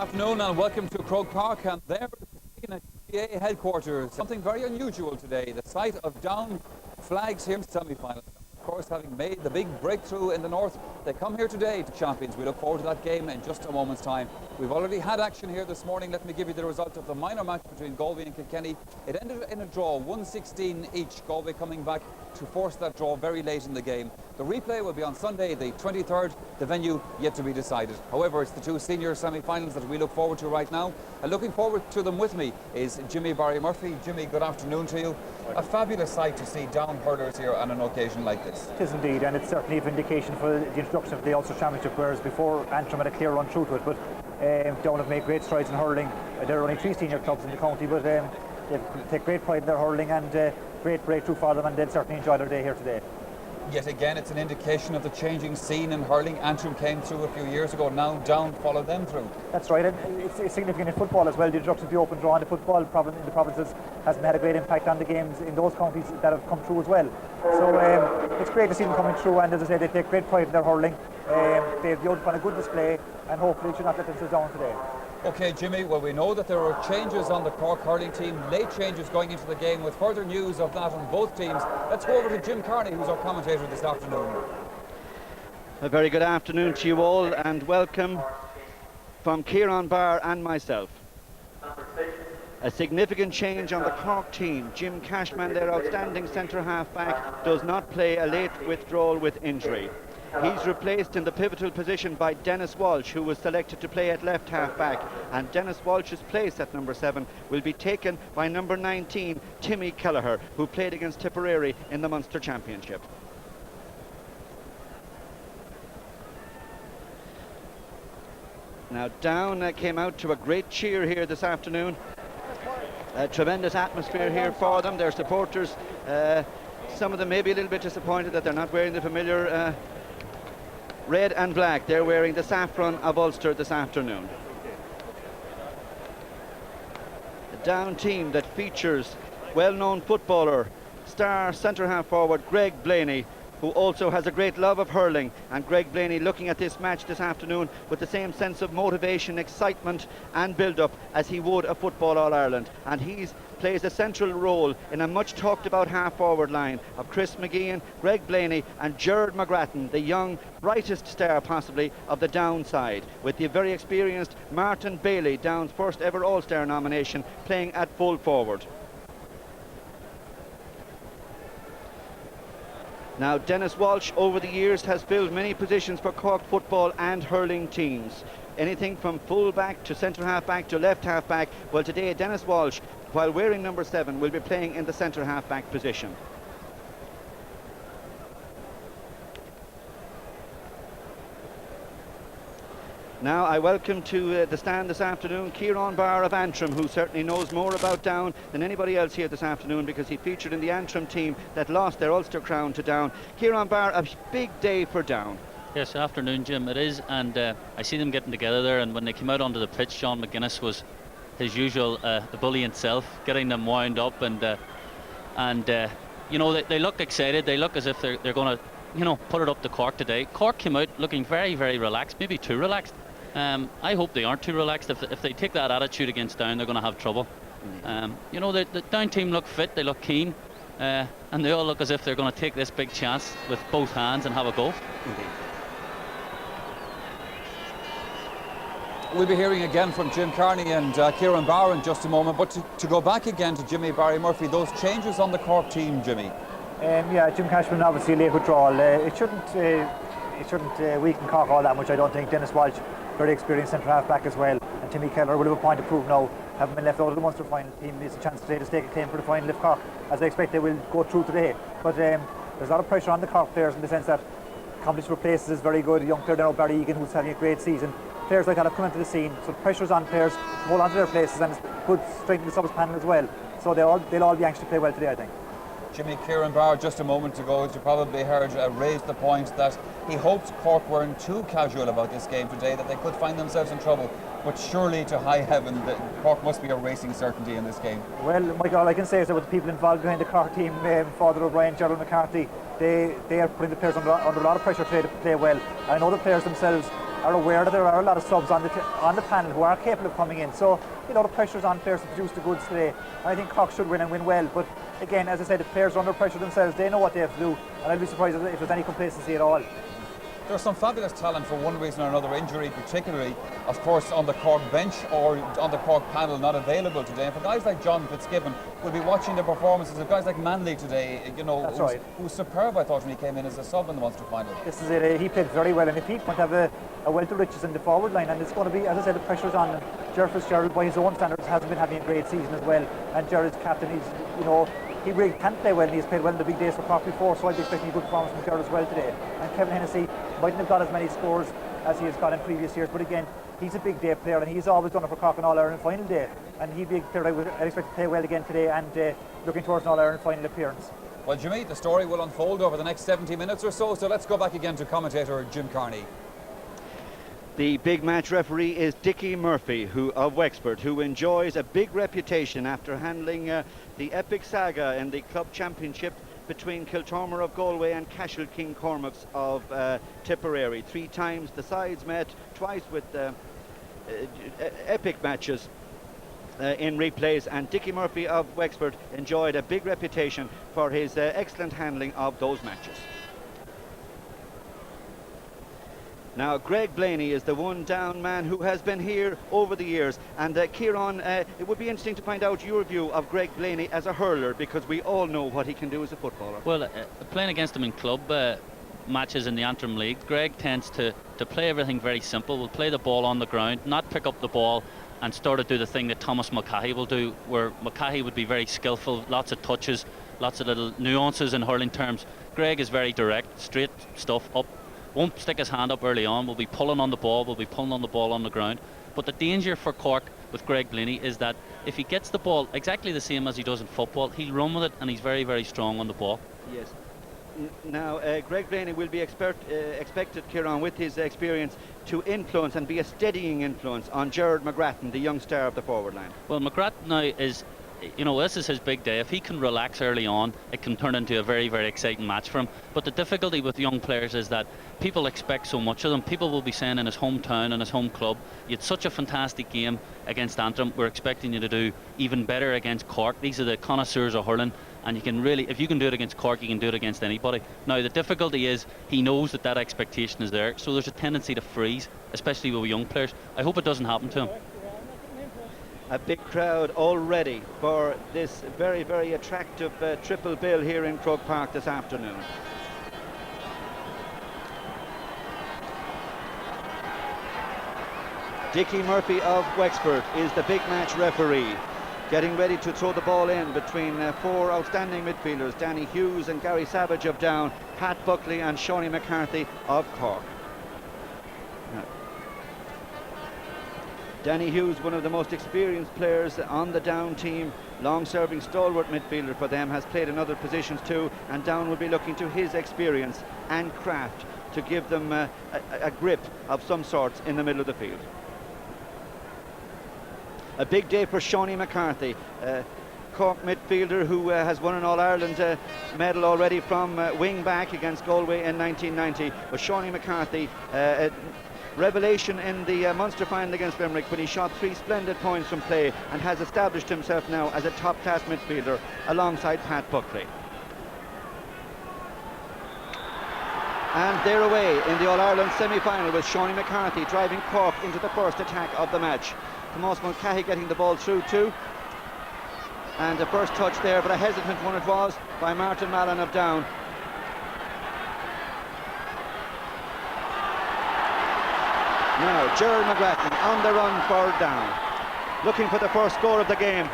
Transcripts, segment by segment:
afternoon and welcome to Croke Park, and there in GAA headquarters. Something very unusual today, the sight of Down flags here in semi-final. Of course, having made the big breakthrough in the north, they come here today to champions. We look forward to that game in just a moment's time. We've already had action here this morning. Let me give you the result of the minor match between Galway and Kilkenny. It ended in a draw, 1-16 each. Galway coming back to force that draw very late in the game. The replay will be on Sunday, the 23rd. The venue yet to be decided. However, it's the two senior semi-finals that we look forward to right now. And looking forward to them with me is Jimmy Barry Murphy. Jimmy, good afternoon to you. A fabulous sight to see Down hurlers here on an occasion like this. It is indeed, and it's certainly a vindication for the introduction of the Ulster Championship, whereas before Antrim had a clear run through to it. But Down have made great strides in hurling. There are only 3 senior clubs in the county, but they take great pride in their hurling, and great breakthrough for them, and they'll certainly enjoy their day here today. Yet again, it's an indication of the changing scene in hurling. Antrim came through a few years ago, now Down followed them through. That's right, and it's significant in football as well. The introduction of the open draw in the football in the provinces hasn't had a great impact on the games in those counties that have come through as well. So it's great to see them coming through, and as I say, they take great pride in their hurling. They've put on a good display, and hopefully should not let themselves down today. OK, Jimmy, well, we know that there are changes on the Cork hurling team, late changes going into the game. With further news of that on both teams, let's go over to Jim Carney, who's our commentator this afternoon. A very good afternoon to you all, and welcome from Kieran Barr and myself. A significant change on the Cork team. Jim Cashman, their outstanding centre half back, does not play, a late withdrawal with injury. He's replaced in the pivotal position by Dennis Walsh, who was selected to play at left half back, and Dennis Walsh's place at number 7 will be taken by number 19, Timmy Kelleher, who played against Tipperary in the Munster Championship. Now Down came out to a great cheer here this afternoon. A tremendous atmosphere here for them, their supporters. Some of them may be a little bit disappointed that they're not wearing the familiar red and black. They're wearing the saffron of Ulster this afternoon. A Down team that features well-known footballer, star centre-half forward Greg Blaney, who also has a great love of hurling, and Greg Blaney looking at this match this afternoon with the same sense of motivation, excitement and build-up as he would a football All-Ireland, and he plays a central role in a much talked about half-forward line of Chris McGeehan, Greg Blaney and Gerard McGrattan, the young brightest star possibly of the Down side, with the very experienced Martin Bailey, Down's first ever All-Star nomination, playing at full forward. Now, Dennis Walsh over the years has filled many positions for Cork football and hurling teams. Anything from full back to centre half back to left half back. Well, today Dennis Walsh, while wearing number 7, will be playing in the centre half back position. Now I welcome to the stand this afternoon Kieran Barr of Antrim, who certainly knows more about Down than anybody else here this afternoon, because he featured in the Antrim team that lost their Ulster crown to Down. Kieran Barr, a big day for Down. Yes, afternoon, Jim, it is, and I see them getting together there, and when they came out onto the pitch, Sean McGuinness was his usual ebullient self, getting them wound up, and you know, they look excited. They look as if they're going to, you know, put it up to Cork today. Cork came out looking very, very relaxed, maybe too relaxed. I hope they aren't too relaxed. If they take that attitude against Down, they're going to have trouble. You know, the Down team look fit, they look keen, and they all look as if they're going to take this big chance with both hands and have a go. Indeed. We'll be hearing again from Jim Carney and Kieran Barr in just a moment, but to go back again to Jimmy Barry Murphy, those changes on the Cork team, Jimmy. Yeah, Jim Cashman obviously late withdrawal. It shouldn't weaken Cork all that much, I don't think. Dennis Walsh, very experienced centre half back as well, and Timmy Kelleher will have a point to prove now. Having been left out of the Munster final, team needs a chance today to stake a claim for the final if Cork, as I expect they will go through today. But there's a lot of pressure on the Cork players in the sense that competition for places is very good. A young player now, Barry Egan, who's having a great season. Players like that have come into the scene, so the pressure's on players to hold on to their places, and it's good strength in the subs panel as well. So they'll all be anxious to play well today, I think. Jimmy, Kieran Barr just a moment ago, as you probably heard, raised the point that he hoped Cork weren't too casual about this game today, that they could find themselves in trouble. But surely to high heaven, that Cork must be a racing certainty in this game. Well, Michael, all I can say is that with the people involved behind the Cork team, Father O'Brien, Gerald McCarthy, they are putting the players under a lot of pressure today to play well. I know the players themselves are aware that there are a lot of subs on the panel who are capable of coming in. So, you know, the pressure's on players to produce the goods today. I think Cork should win and win well. But again, as I said, the players are under pressure themselves. They know what they have to do, and I'd be surprised if there's any complacency at all. There's some fabulous talent for one reason or another, injury particularly, of course, on the Cork bench or on the Cork panel not available today. And for guys like John Fitzgibbon, we'll be watching the performances of guys like Manley today, you know, who's superb, I thought, when he came in as a sub in the Munster final. This is it. He played very well, and if he can't have a wealth of riches in the forward line, and it's going to be, as I said, the pressure's on him. Gerard Fitzgerald, by his own standards, hasn't been having a great season as well, and Gerard's captain, he really can play well, and he's played well in the big days for Cork before, so I'd be expecting a good performance from Gerard as well today. And Kevin Hennessy mightn't have got as many scores as he has got in previous years, but again, he's a big day player, and he's always done it for Cork on All-Ireland final day, and he'd be a player I'd expect to play well again today, and looking towards an All-Ireland final appearance. Well, Jimmy, the story will unfold over the next 70 minutes or so let's go back again to commentator Jim Carney. The big match referee is Dickie Murphy of Wexford, who enjoys a big reputation after handling the epic saga in the club championship between Kiltormer of Galway and Cashel King Cormac's of Tipperary. 3 times the sides met, twice with epic matches in replays, and Dickie Murphy of Wexford enjoyed a big reputation for his excellent handling of those matches. Now, Greg Blaney is the one down man who has been here over the years. And Kieran, it would be interesting to find out your view of Greg Blaney as a hurler, because we all know what he can do as a footballer. Well, playing against him in club matches in the Antrim League, Greg tends to play everything very simple. Will play the ball on the ground, not pick up the ball and start to do the thing that Thomas Mulcahy will do, where Mulcahy would be very skillful, lots of touches, lots of little nuances in hurling terms. Greg is very direct, straight stuff up. Won't stick his hand up early on, will be pulling on the ball, will be pulling on the ball on the ground. But the danger for Cork with Greg Blaney is that if he gets the ball exactly the same as he does in football, he'll run with it, and he's very, very strong on the ball. Yes. Now, Greg Blaney will be expected, Kieran, with his experience, to influence and be a steadying influence on Gerard McGrattan, the young star of the forward line. Well, McGrattan now is, you know, this is his big day. If he can relax early on, it can turn into a very, very exciting match for him. But the difficulty with young players is that people expect so much of them. People will be saying in his hometown and his home club, you had such a fantastic game against Antrim, we're expecting you to do even better against Cork. These are the connoisseurs of hurling, and you can really, if you can do it against Cork, you can do it against anybody. Now, the difficulty is he knows that expectation is there, so there's a tendency to freeze, especially with young players. I hope it doesn't happen to him. A big crowd already for this very, very attractive triple bill here in Croke Park this afternoon. Dickie Murphy of Wexford is the big match referee, getting ready to throw the ball in between 4 outstanding midfielders, Danny Hughes and Gary Savage of Down, Pat Buckley and Shawnee McCarthy of Cork. Danny Hughes, one of the most experienced players on the Down team, long-serving stalwart midfielder for them, has played in other positions too, and Down will be looking to his experience and craft to give them a grip of some sorts in the middle of the field. A big day for Shawnee McCarthy, Cork midfielder who has won an All-Ireland medal already from wing back against Galway in 1990. But Shawnee McCarthy, revelation in the Munster final against Limerick when he shot 3 splendid points from play, and has established himself now as a top-class midfielder alongside Pat Buckley. And they're away in the All-Ireland semi-final with Shawnee McCarthy driving Cork into the first attack of the match. Tomas Mulcahy getting the ball through too. And the first touch there, but a hesitant one it was by Martin Mallon of Down. Now, Gerard McGrattan on the run for Down, looking for the first score of the game,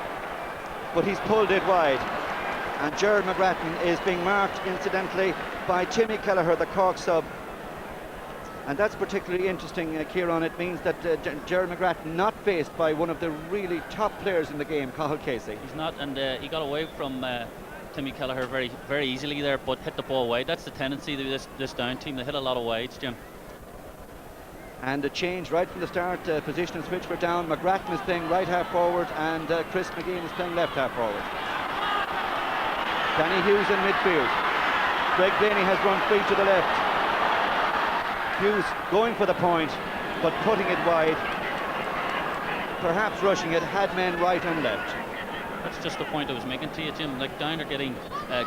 but he's pulled it wide. And Gerard McGrattan is being marked, incidentally, by Timmy Kelleher, the Cork sub. And that's particularly interesting, Kieran. It means that Gerard McGrattan not faced by one of the really top players in the game, Cathal Casey. He's not, and he got away from Timmy Kelleher very, very easily there, but hit the ball wide. That's the tendency of this Down team. They hit a lot of wides, Jim. And a change right from the start, position switch for Down. McGrattan is playing right half forward, and Chris McGean is playing left half forward. Danny Hughes in midfield. Greg Blaney has run free to the left. Hughes going for the point, but putting it wide, perhaps rushing it, had men right and left. That's just the point I was making to you, Jim. Like, Down are getting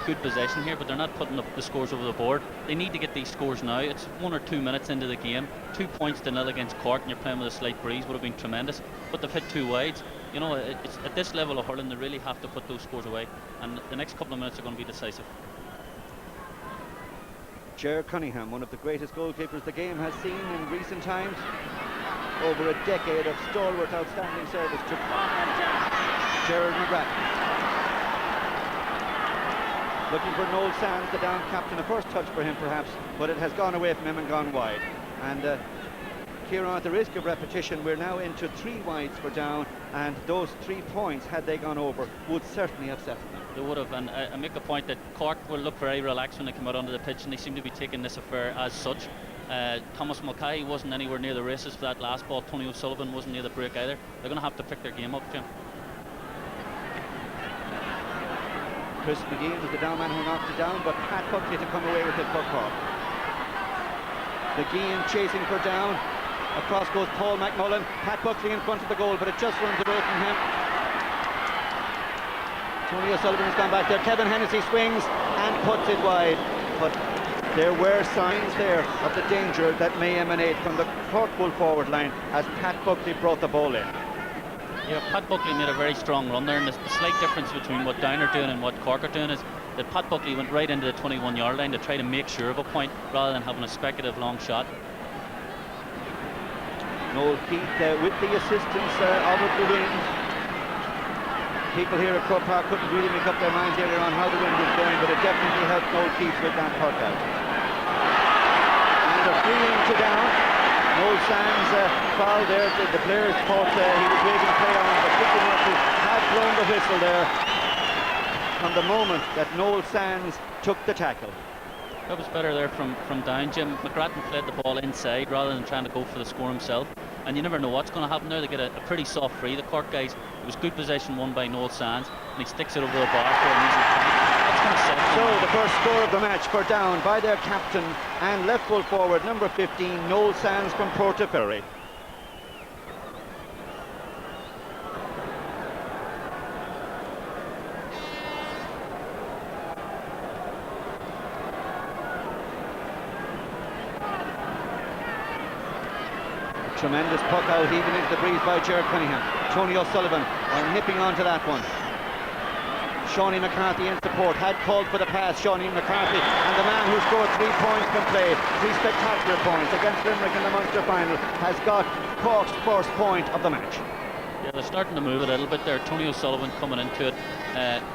good possession here, but they're not putting the scores over the board. They need to get these scores now. It's 1 or 2 minutes into the game. 2 points to nil against Cork, and you're playing with a slight breeze. Would have been tremendous, but they've hit 2 wides. You know, it's at this level of hurling, they really have to put those scores away, and the next couple of minutes are going to be decisive. Ger Cunningham, one of the greatest goalkeepers the game has seen in recent times. Over a decade of stalwart, outstanding service to Gerard McGrath. Looking for Noel Sands, the Down captain. A first touch for him perhaps, but it has gone away from him and gone wide. And Kieran, at the risk of repetition, we're now into 3 wides for Down, and those 3 points, had they gone over, would certainly have settled them. They would have, and I make a point that Cork will look very relaxed when they come out onto the pitch, and they seem to be taking this affair as such. Thomas Mulcahy wasn't anywhere near the races for that last ball. Tony O'Sullivan wasn't near the break either. They're going to have to pick their game up, Jim. Chris McGee was the Down man who knocked it down, but Pat Buckley to come away with it for Cork. McGee chasing for Down. Across goes Paul McMullen. Pat Buckley in front of the goal, but it just runs away from him. Tony O'Sullivan has gone back there. Kevin Hennessy swings and puts it wide. But there were signs there of the danger that may emanate from the Cork full forward line as Pat Buckley brought the ball in. Yeah, Pat Buckley made a very strong run there, and the slight difference between what Down are doing and what Cork are doing is that Pat Buckley went right into the 21-yard line to try to make sure of a point rather than having a speculative long shot. Noel Keith with the assistance of the wind. People here at Croke Park couldn't really make up their minds earlier on how the wind was going, but it definitely helped Noel Keith with that puck out. And a free to Down. Noel Sands foul there. The players thought he was waiting play on, but Dickie Murphy had blown the whistle there from the moment that Noel Sands took the tackle. That was better there from Down. Jim McGrattan played the ball inside rather than trying to go for the score himself, and you never know what's going to happen there. They get a pretty soft free, the Cork guys. It was good possession won by Noel Sands, and he sticks it over the bar for an easy point. That's going to set them. So the first score of the match for Down by their captain and left full forward number 15 Noel Sands from Portaferry. Tremendous puck out even into the breeze by Ger Cunningham. Tony O'Sullivan nipping onto that one. Shawnee McCarthy in support, had called for the pass. Shawnee McCarthy, and the man who scored 3 points from play, 3 spectacular points against Limerick in the Munster final, has got Cork's first point of the match. Yeah, they're starting to move a little bit there. Tony O'Sullivan coming into it,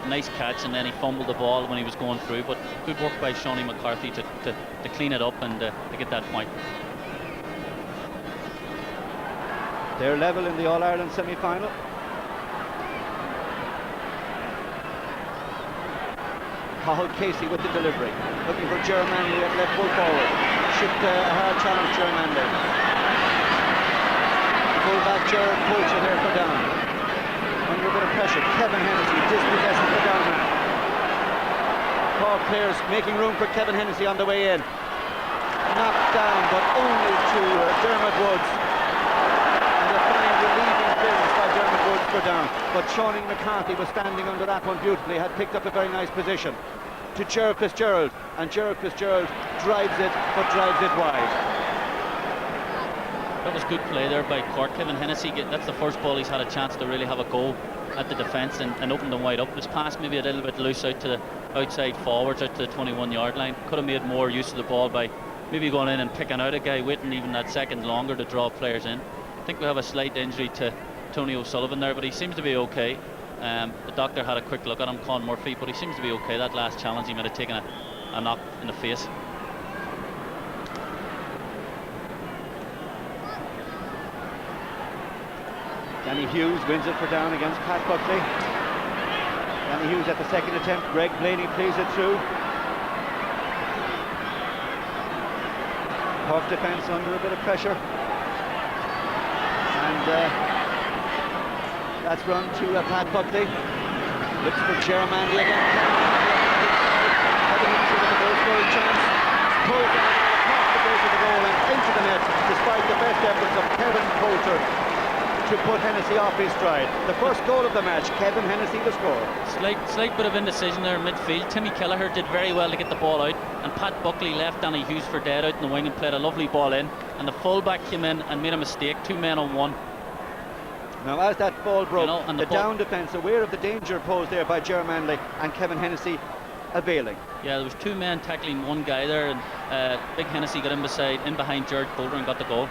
nice catch, and then he fumbled the ball when he was going through, but good work by Shawnee McCarthy to clean it up and to get that point. They're level in the All-Ireland semi-final. Cathal Casey with the delivery, looking for Ger Manley at left full forward. Shipped a hard challenge, Ger Manley. Pull back Gerard Poacher there for Down. Under a bit of pressure, Kevin Hennessy dispossessing the Down man. Cork players making room for Kevin Hennessy on the way in. Knocked down, but only to Dermot Woods. For Down, but Shawnee McCarthy was standing under that one beautifully, had picked up a very nice position to Gerard Fitzgerald, and Gerard Fitzgerald drives it, but drives it wide. That was good play there by Cork. Kevin Hennessy, that's the first ball he's had a chance to really have a go at the defence and open them wide up. His pass maybe a little bit loose out to the outside forwards, out to the 21-yard line. Could have made more use of the ball by maybe going in and picking out a guy, waiting even that second longer to draw players in. I think we have a slight injury to Tony O'Sullivan there, but he seems to be okay. The doctor had a quick look at him, Con Murphy, but he seems to be okay. That last challenge, he might have taken a knock in the face. Danny Hughes wins it for Down against Pat Buckley. Danny Hughes at the second attempt. Greg Blaney plays it through. Cork defence under a bit of pressure. And that's run to Pat Buckley. Looks for Ger Manley again. Heading into the goal scoring chance. Pulls it across the straight to the goal and into the net, despite the best efforts of Kevin Coulter to put Hennessy off his stride. The first goal of the match, Kevin Hennessy the scorer. Slight bit of indecision there in midfield. Timmy Kelleher did very well to get the ball out, and Pat Buckley left Danny Hughes for dead out in the wing and played a lovely ball in, and the fullback came in and made a mistake, 2 men on 1. Now as that ball broke, and the down defence, aware of the danger posed there by Ger Manley, and Kevin Hennessy availing. Yeah, there was 2 men tackling 1 guy there, and Big Hennessy got in behind Jared Coulter and got the goal.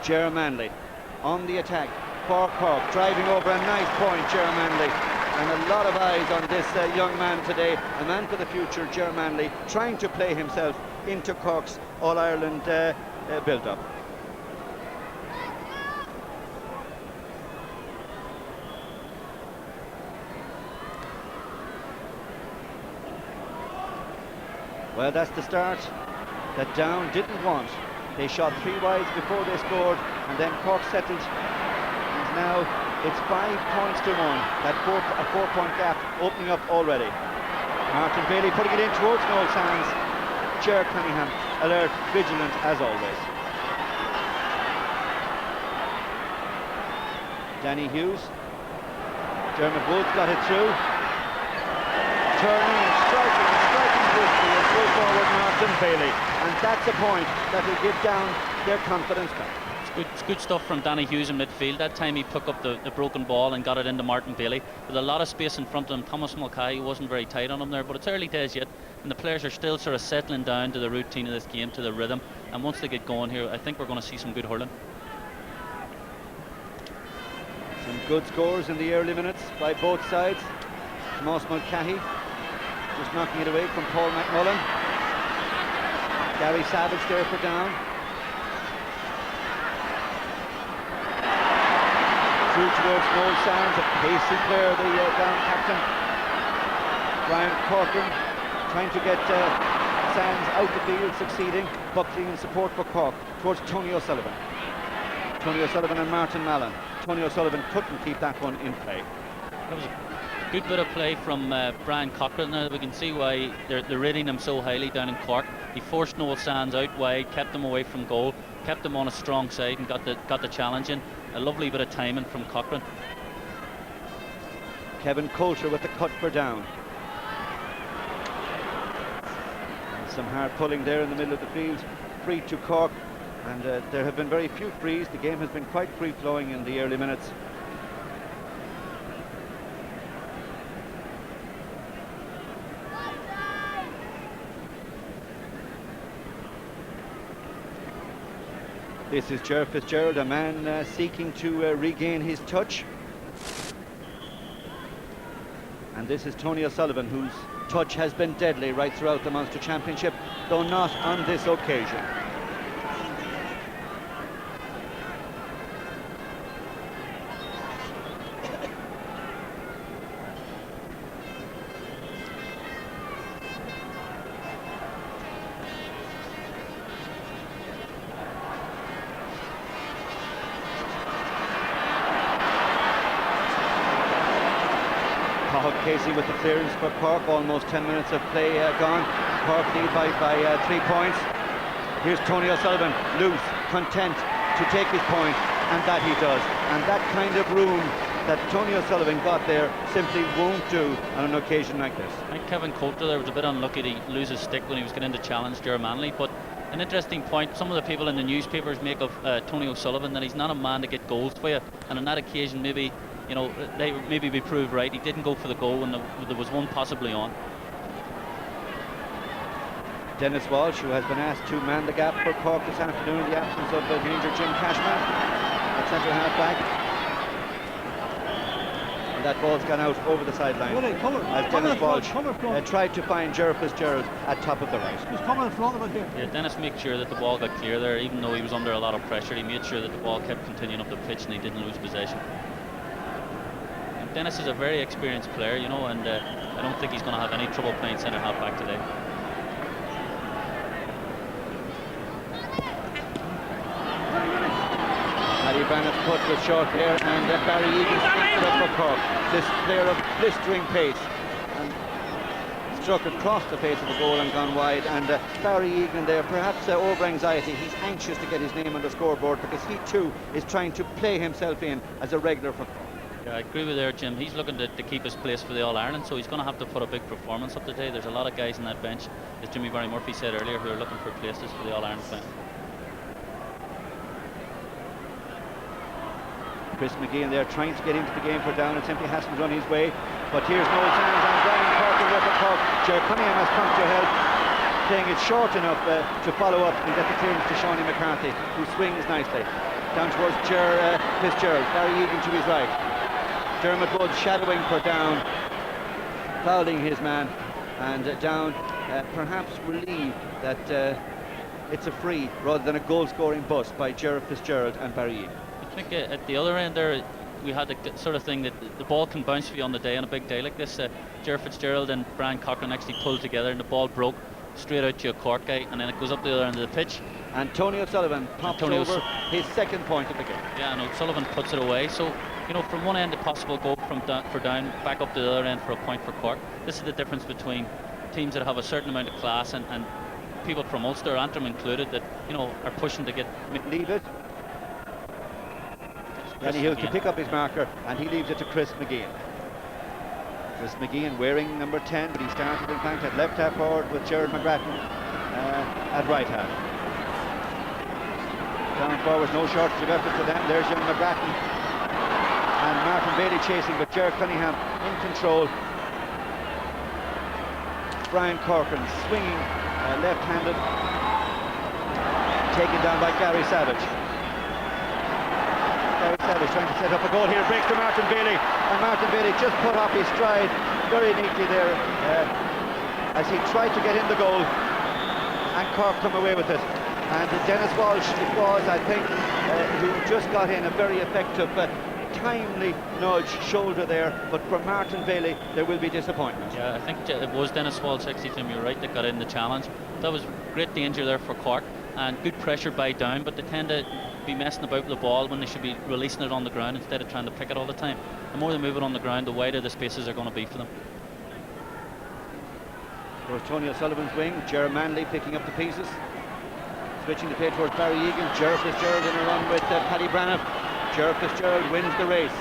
Ger Manley on the attack for Cork, driving over a nice point, Ger Manley, and a lot of eyes on this young man today, a man for the future, Ger Manley, trying to play himself into Cork's All-Ireland build-up. Well, that's the start that Down didn't want. They shot 3 wides before they scored, and then Cork settled. And now it's 5 points to 1. That a 4-point gap opening up already. Martin Bailey putting it in towards Noel Sands. Ger Cunningham alert, vigilant as always. Danny Hughes. Dermot Woods got it through. Turning and striking briskly and through forward Martin Bailey. And that's a point that will give Down their confidence back. It's good stuff from Danny Hughes in midfield. That time he took up the broken ball and got it into Martin Bailey with a lot of space in front of him. Thomas Mulcahy wasn't very tight on him there, but it's early days yet, and the players are still sort of settling down to the routine of this game, to the rhythm, and once they get going here, I think we're going to see some good hurling. Some good scores in the early minutes by both sides. Thomas Mulcahy just knocking it away from Paul McMullen. Gary Savage there for Down. Through towards Noel Sands, a pacey player, the Down captain. Brian Corcoran trying to get Sands out the field, succeeding. Buckley in support for Cork towards Tony O'Sullivan. Tony O'Sullivan and Martin Mallon. Tony O'Sullivan couldn't keep that one in play. That was a good bit of play from Brian Cochran. Now we can see why they're rating him so highly down in Cork. He forced Noel Sands out wide, kept him away from goal, kept him on a strong side and got the challenge in. A lovely bit of timing from Cochran. Kevin Coulter with the cut for Down. And some hard pulling there in the middle of the field. Free to Cork, and there have been very few frees. The game has been quite free-flowing in the early minutes. This is Ger Fitzgerald, a man seeking to regain his touch. And this is Tony O'Sullivan, whose touch has been deadly right throughout the Munster Championship, though not on this occasion. Casey with the clearance for Cork. Almost 10 minutes of play gone. Cork lead by 3 points. Here's Tony O'Sullivan, loose, content to take his point, and that he does. And that kind of room that Tony O'Sullivan got there simply won't do on an occasion like this. I think Kevin Coulter there was a bit unlucky to lose his stick when he was getting to challenge Ger Manley, but an interesting point, some of the people in the newspapers make of Tony O'Sullivan that he's not a man to get goals for you, and on that occasion maybe, you know, they maybe be proved right. He didn't go for the goal when there was one possibly on. Dennis Walsh, who has been asked to man the gap for Cork this afternoon in the absence of the injured Jim Cashman at centre half back. And that ball's gone out over the sideline as Dennis Walsh tried to find Ger Fitzgerald at top of the right. He's coming in front of it here. Yeah, Dennis made sure that the ball got clear there, even though he was under a lot of pressure. He made sure that the ball kept continuing up the pitch and he didn't lose possession. And Dennis is a very experienced player, you know, and I don't think he's going to have any trouble playing centre half back today. Paddy Bannett's put with short hair, and Barry Egan picks it up for Cork. This player of blistering pace. And struck across the face of the goal and gone wide. And Barry Egan there, perhaps over anxiety. He's anxious to get his name on the scoreboard because he too is trying to play himself in as a regular for Cork. Yeah, I agree with there, Jim. He's looking to keep his place for the All-Ireland, so he's going to have to put a big performance up today. There's a lot of guys on that bench, as Jimmy Barry Murphy said earlier, who are looking for places for the All-Ireland final. Chris McGeehan there trying to get into the game for Down. It simply hasn't run his way. But here's Noel Sands and Brian Cork with the Cork. Ger Cunningham has come to help, playing it short enough to follow up and get the clearance to Shawnee McCarthy, who swings nicely. Down towards Ger Fitzgerald. Barry Egan to his right. Dermot Wood shadowing for Down, fouling his man, and Down perhaps relieved that it's a free rather than a goal-scoring bust by Ger Fitzgerald and Barry Egan. I think at the other end there, we had the sort of thing that the ball can bounce for you on the day, on a big day like this. Ger Fitzgerald and Brian Cochran actually pulled together and the ball broke straight out to a Cork guy, and then it goes up the other end of the pitch. And Tony O'Sullivan pops over his second point of the game. Yeah, and O'Sullivan puts it away. So, you know, from one end a possible goal for Down, back up to the other end for a point for Cork. This is the difference between teams that have a certain amount of class and people from Ulster, Antrim included, that, you know, are pushing to get... Leave it. Danny Hughes to pick up his marker, and he leaves it to Chris McGeehan. Chris McGeehan wearing number 10, but he started in fact at left half forward with Gerard McGrattan at right half. Down forward, no shortage of effort for them. There's young McGrattan and Martin Bailey chasing, but Gerard Cunningham in control. Brian Corcoran swinging left-handed, taken down by Gary Savage. Gary Savage trying to set up a goal here, breaks to Martin Bailey, and Martin Bailey just put off his stride very neatly there as he tried to get in the goal, and Cork come away with it. And Dennis Walsh, it was, I think, who just got in a very effective, timely nudge shoulder there, but for Martin Bailey there will be disappointment. Yeah, I think it was Dennis Walsh, actually, Tim, you're right, that got in the challenge. That was great danger there for Cork, and good pressure by Down, but they tend to be messing about with the ball when they should be releasing it on the ground instead of trying to pick it all the time. The more they move it on the ground, the wider the spaces are going to be for them. There's Tony O'Sullivan's wing, Ger Manley picking up the pieces. Switching the play towards Barry Egan. Ger Fitzgerald in a run with Paddy Branagh. Ger Fitzgerald wins the race.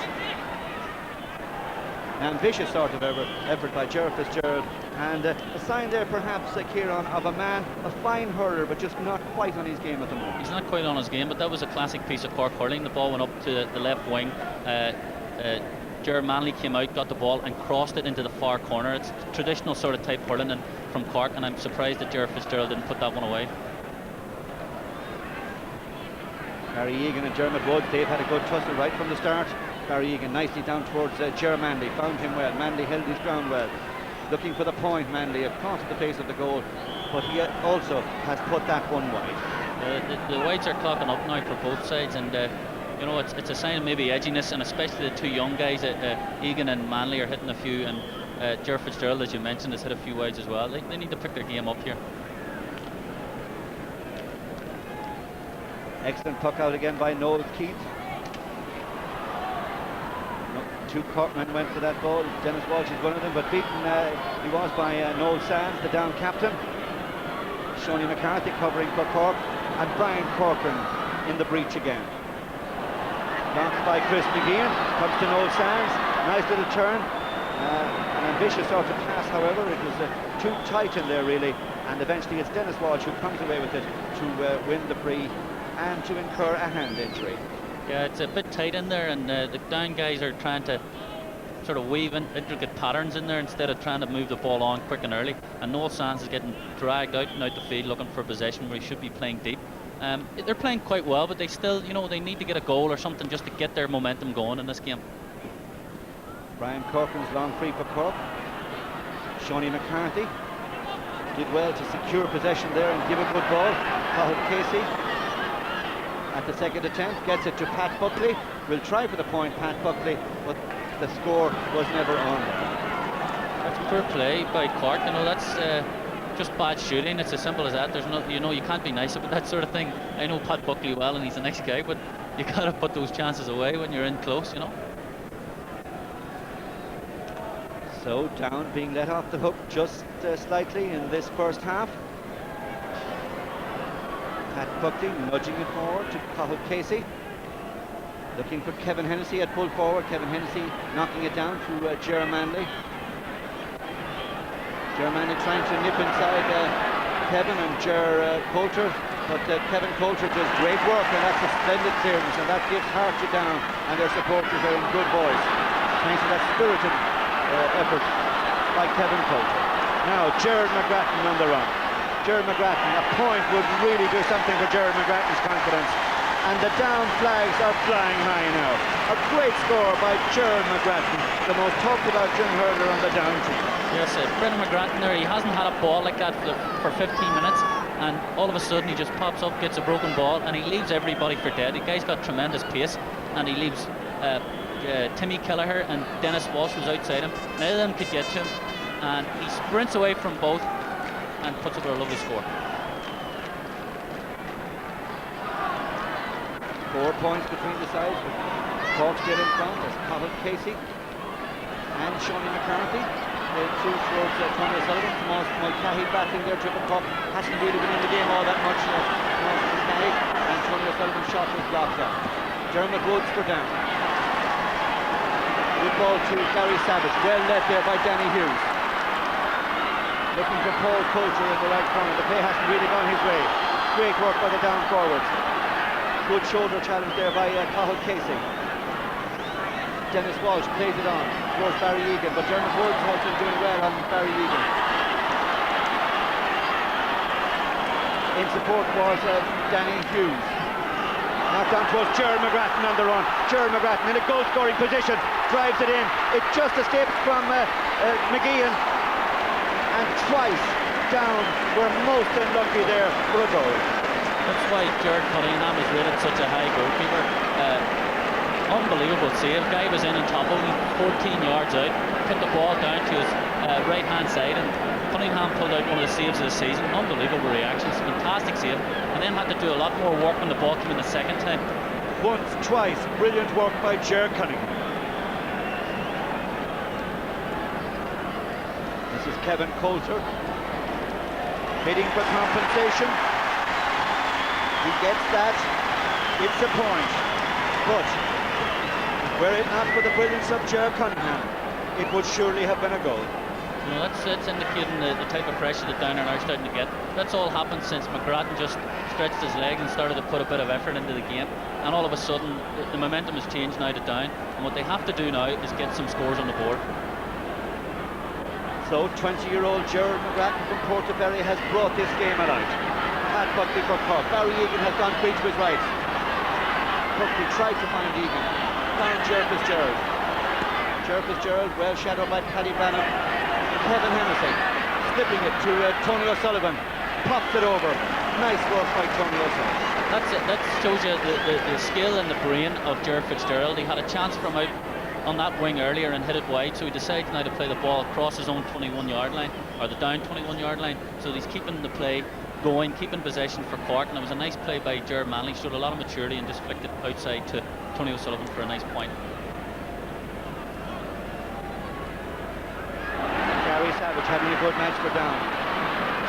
Ambitious sort of effort by Ger Fitzgerald, and a sign there perhaps, Kieran, of a man, a fine hurler, but just not quite on his game at the moment. He's not quite on his game, but that was a classic piece of Cork hurling. The ball went up to the left wing. Ger Manley came out, got the ball and crossed it into the far corner. It's traditional sort of type hurling from Cork, and I'm surprised that Ger Fitzgerald didn't put that one away. Barry Egan and Dermot Wood, they've had a good tussle right from the start. Barry Egan nicely down towards Ger Manley, found him well. Manley held his ground well, looking for the point. Manley across the face of the goal, but he also has put that one wide. The wides are clocking up now for both sides, and you know, it's a sign of maybe edginess, and especially the two young guys, Egan and Manley, are hitting a few, and Ger Fitzgerald, as you mentioned, has hit a few wides as well. They need to pick their game up here. Excellent puck out again by Noel Keith. Two Corkmen went for that ball. Dennis Walsh is one of them, but beaten he was by Noel Sands, the Down captain. Shawnee McCarthy covering for Cork, and Brian Corcoran in the breach again. Blocked by Chris McGeehan, comes to Noel Sands, nice little turn. An ambitious sort of pass, however, it was too tight in there really, and eventually it's Dennis Walsh who comes away with it to win the free and to incur a hand injury. Yeah, it's a bit tight in there, and the Down guys are trying to sort of weave in intricate patterns in there instead of trying to move the ball on quick and early. And Noel Sands is getting dragged out and out the field looking for possession where he should be playing deep. They're playing quite well, but they still, you know, they need to get a goal or something just to get their momentum going in this game. Brian Corcoran's long free for Cork. Shawnee McCarthy did well to secure possession there and give a good ball. Cathal Casey at the second attempt gets it to Pat Buckley. Will try for the point, Pat Buckley, but the score was never on. That's poor play by Cork. You know, that's just bad shooting. It's as simple as that. There's no, you know, you can't be nice about that sort of thing. I know Pat Buckley well, and he's a nice guy, but you gotta put those chances away when you're in close, you know. So Down being let off the hook just slightly in this first half. Pat Buckley nudging it forward to Cathal Casey. Looking for Kevin Hennessy at full forward. Kevin Hennessy knocking it down to Ger Manley. Ger Manley trying to nip inside Kevin and Ger Coulter, but Kevin Coulter does great work, and that's a splendid clearance, and that gives heart to Down, and their supporters are in good voice. Thanks to that spirited effort by Kevin Coulter. Now Gerard McGrattan on the run. Gerard McGrattan, a point would really do something for Gerard McGrattan's confidence. And the Down flags are flying high now. A great score by Gerard McGrattan, the most talked about young hurler on the Down team. Yes, Brendan McGrattan there, he hasn't had a ball like that for 15 minutes, and all of a sudden he just pops up, gets a broken ball, and he leaves everybody for dead. The guy's got tremendous pace, and he leaves Timmy Kelleher and Dennis Walsh was outside him. Neither of them could get to him, and he sprints away from both and puts up a lovely score. 4 points between the sides, with Cork still in front. There's Cathal Casey and Seanie McCarthy. They through towards Tony O'Sullivan. Tomas Mulcahy battling there. Triple Cup hasn't really been in the game all that much. Tomas Mulcahy and Tony O'Sullivan's shot was blocked out. Dermot Woods for Down. Good ball to Gary Savage. Well led there by Danny Hughes. Looking for Paul Coulter in the right corner. The play hasn't really gone his way. Great work by the Down forwards. Good shoulder challenge there by Cathal Casey. Dennis Walsh plays it on towards Barry Egan, but Dermot Woods also doing well on Barry Egan. In support was Danny Hughes. Knocked down towards Gerard McGrattan on the run. Gerard McGrattan in a goal-scoring position, drives it in. It just escaped from McGeehan, and twice Down were most unlucky there for a goal. That's why Gerard Cunningham is rated such a high goalkeeper. Unbelievable save. Guy was in on top of him, 14 yards out, put the ball down to his right hand side, and Cunningham pulled out one of the saves of the season. Unbelievable reactions, fantastic save, and then had to do a lot more work when the ball came in the second time. Once, twice, brilliant work by Gerard Cunningham. This is Kevin Coulter bidding for compensation. He gets that, it's a point, but were it not for the brilliance of Gerard Cunningham, it would surely have been a goal. You know, that's indicating the type of pressure that Down are now starting to get. That's all happened since McGrattan just stretched his legs and started to put a bit of effort into the game, and all of a sudden the momentum has changed now to Down, and what they have to do now is get some scores on the board. So 20-year-old Gerard McGrattan from Portaferry has brought this game alive. Pat Buckley for Cork. Barry Egan has gone free to his right. Buckley tried to find Egan. Found Ger Fitzgerald. Ger Fitzgerald, well shadowed by Paddy Bannon. Kevin Hennessy slipping it to Tony O'Sullivan. Pops it over. Nice work by Tony O'Sullivan. That's it. That shows you the skill and the brain of Ger Fitzgerald. He had a chance from out on that wing earlier and hit it wide, so he decides now to play the ball across his own 21-yard line, or the Down 21-yard line, so he's keeping the play going, keeping possession for Cork, and it was a nice play by Ger Manley. Showed a lot of maturity and just flicked it outside to Tony O'Sullivan for a nice point. Gary Savage having a good match for Down.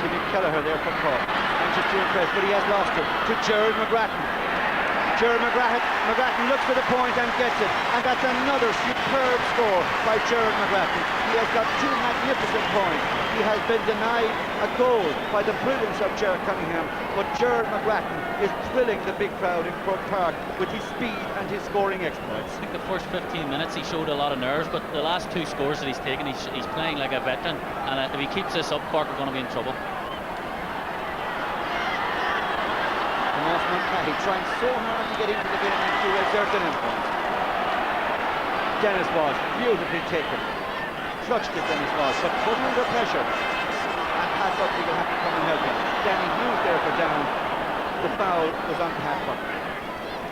Timmy Kelleher there for Cork, anxious to impress, but he has lost it to Gerard McGrattan. Gerard McGrattan looks for the point and gets it, and that's another superb score by Gerard McGrattan. He has got 2 magnificent points. He has been denied a goal by the brilliance of Gerard Cunningham, but Gerard McGrattan is thrilling the big crowd in Croke Park with his speed and his scoring exploits. I think the first 15 minutes he showed a lot of nerves, but the last 2 scores that he's taken, he's playing like a veteran, and if he keeps this up, Cork are going to be in trouble. Tomas Mulcahy trying so hard to get into the game and to exert an influence. Dennis Walsh, beautifully taken. Clutched it, Dennis Walsh, but put under pressure. And Pat Buckley will have to come and help him. Danny Hughes there for Down. The foul was on Pat Buckley.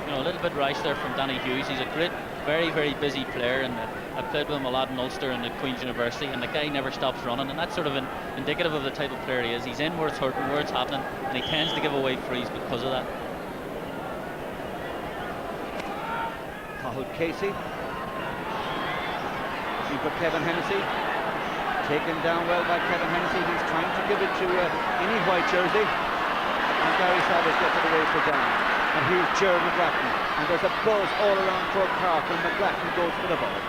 You know, a little bit rash there from Danny Hughes. He's a great, very, very busy player, and I played with him a lot in Ulster and at Queen's University, and the guy never stops running, and that's sort of indicative of the type of player he is. He's in where it's hurting, where it's happening, and he tends to give away frees because of that. Cathal Casey looking for Kevin Hennessy. Taken down well by Kevin Hennessy. He's trying to give it to any white jersey. And Gary Savage gets it away for down. And here's Gerard McGrattan. And there's a buzz all around Croke Park when McGrattan goes for the ball.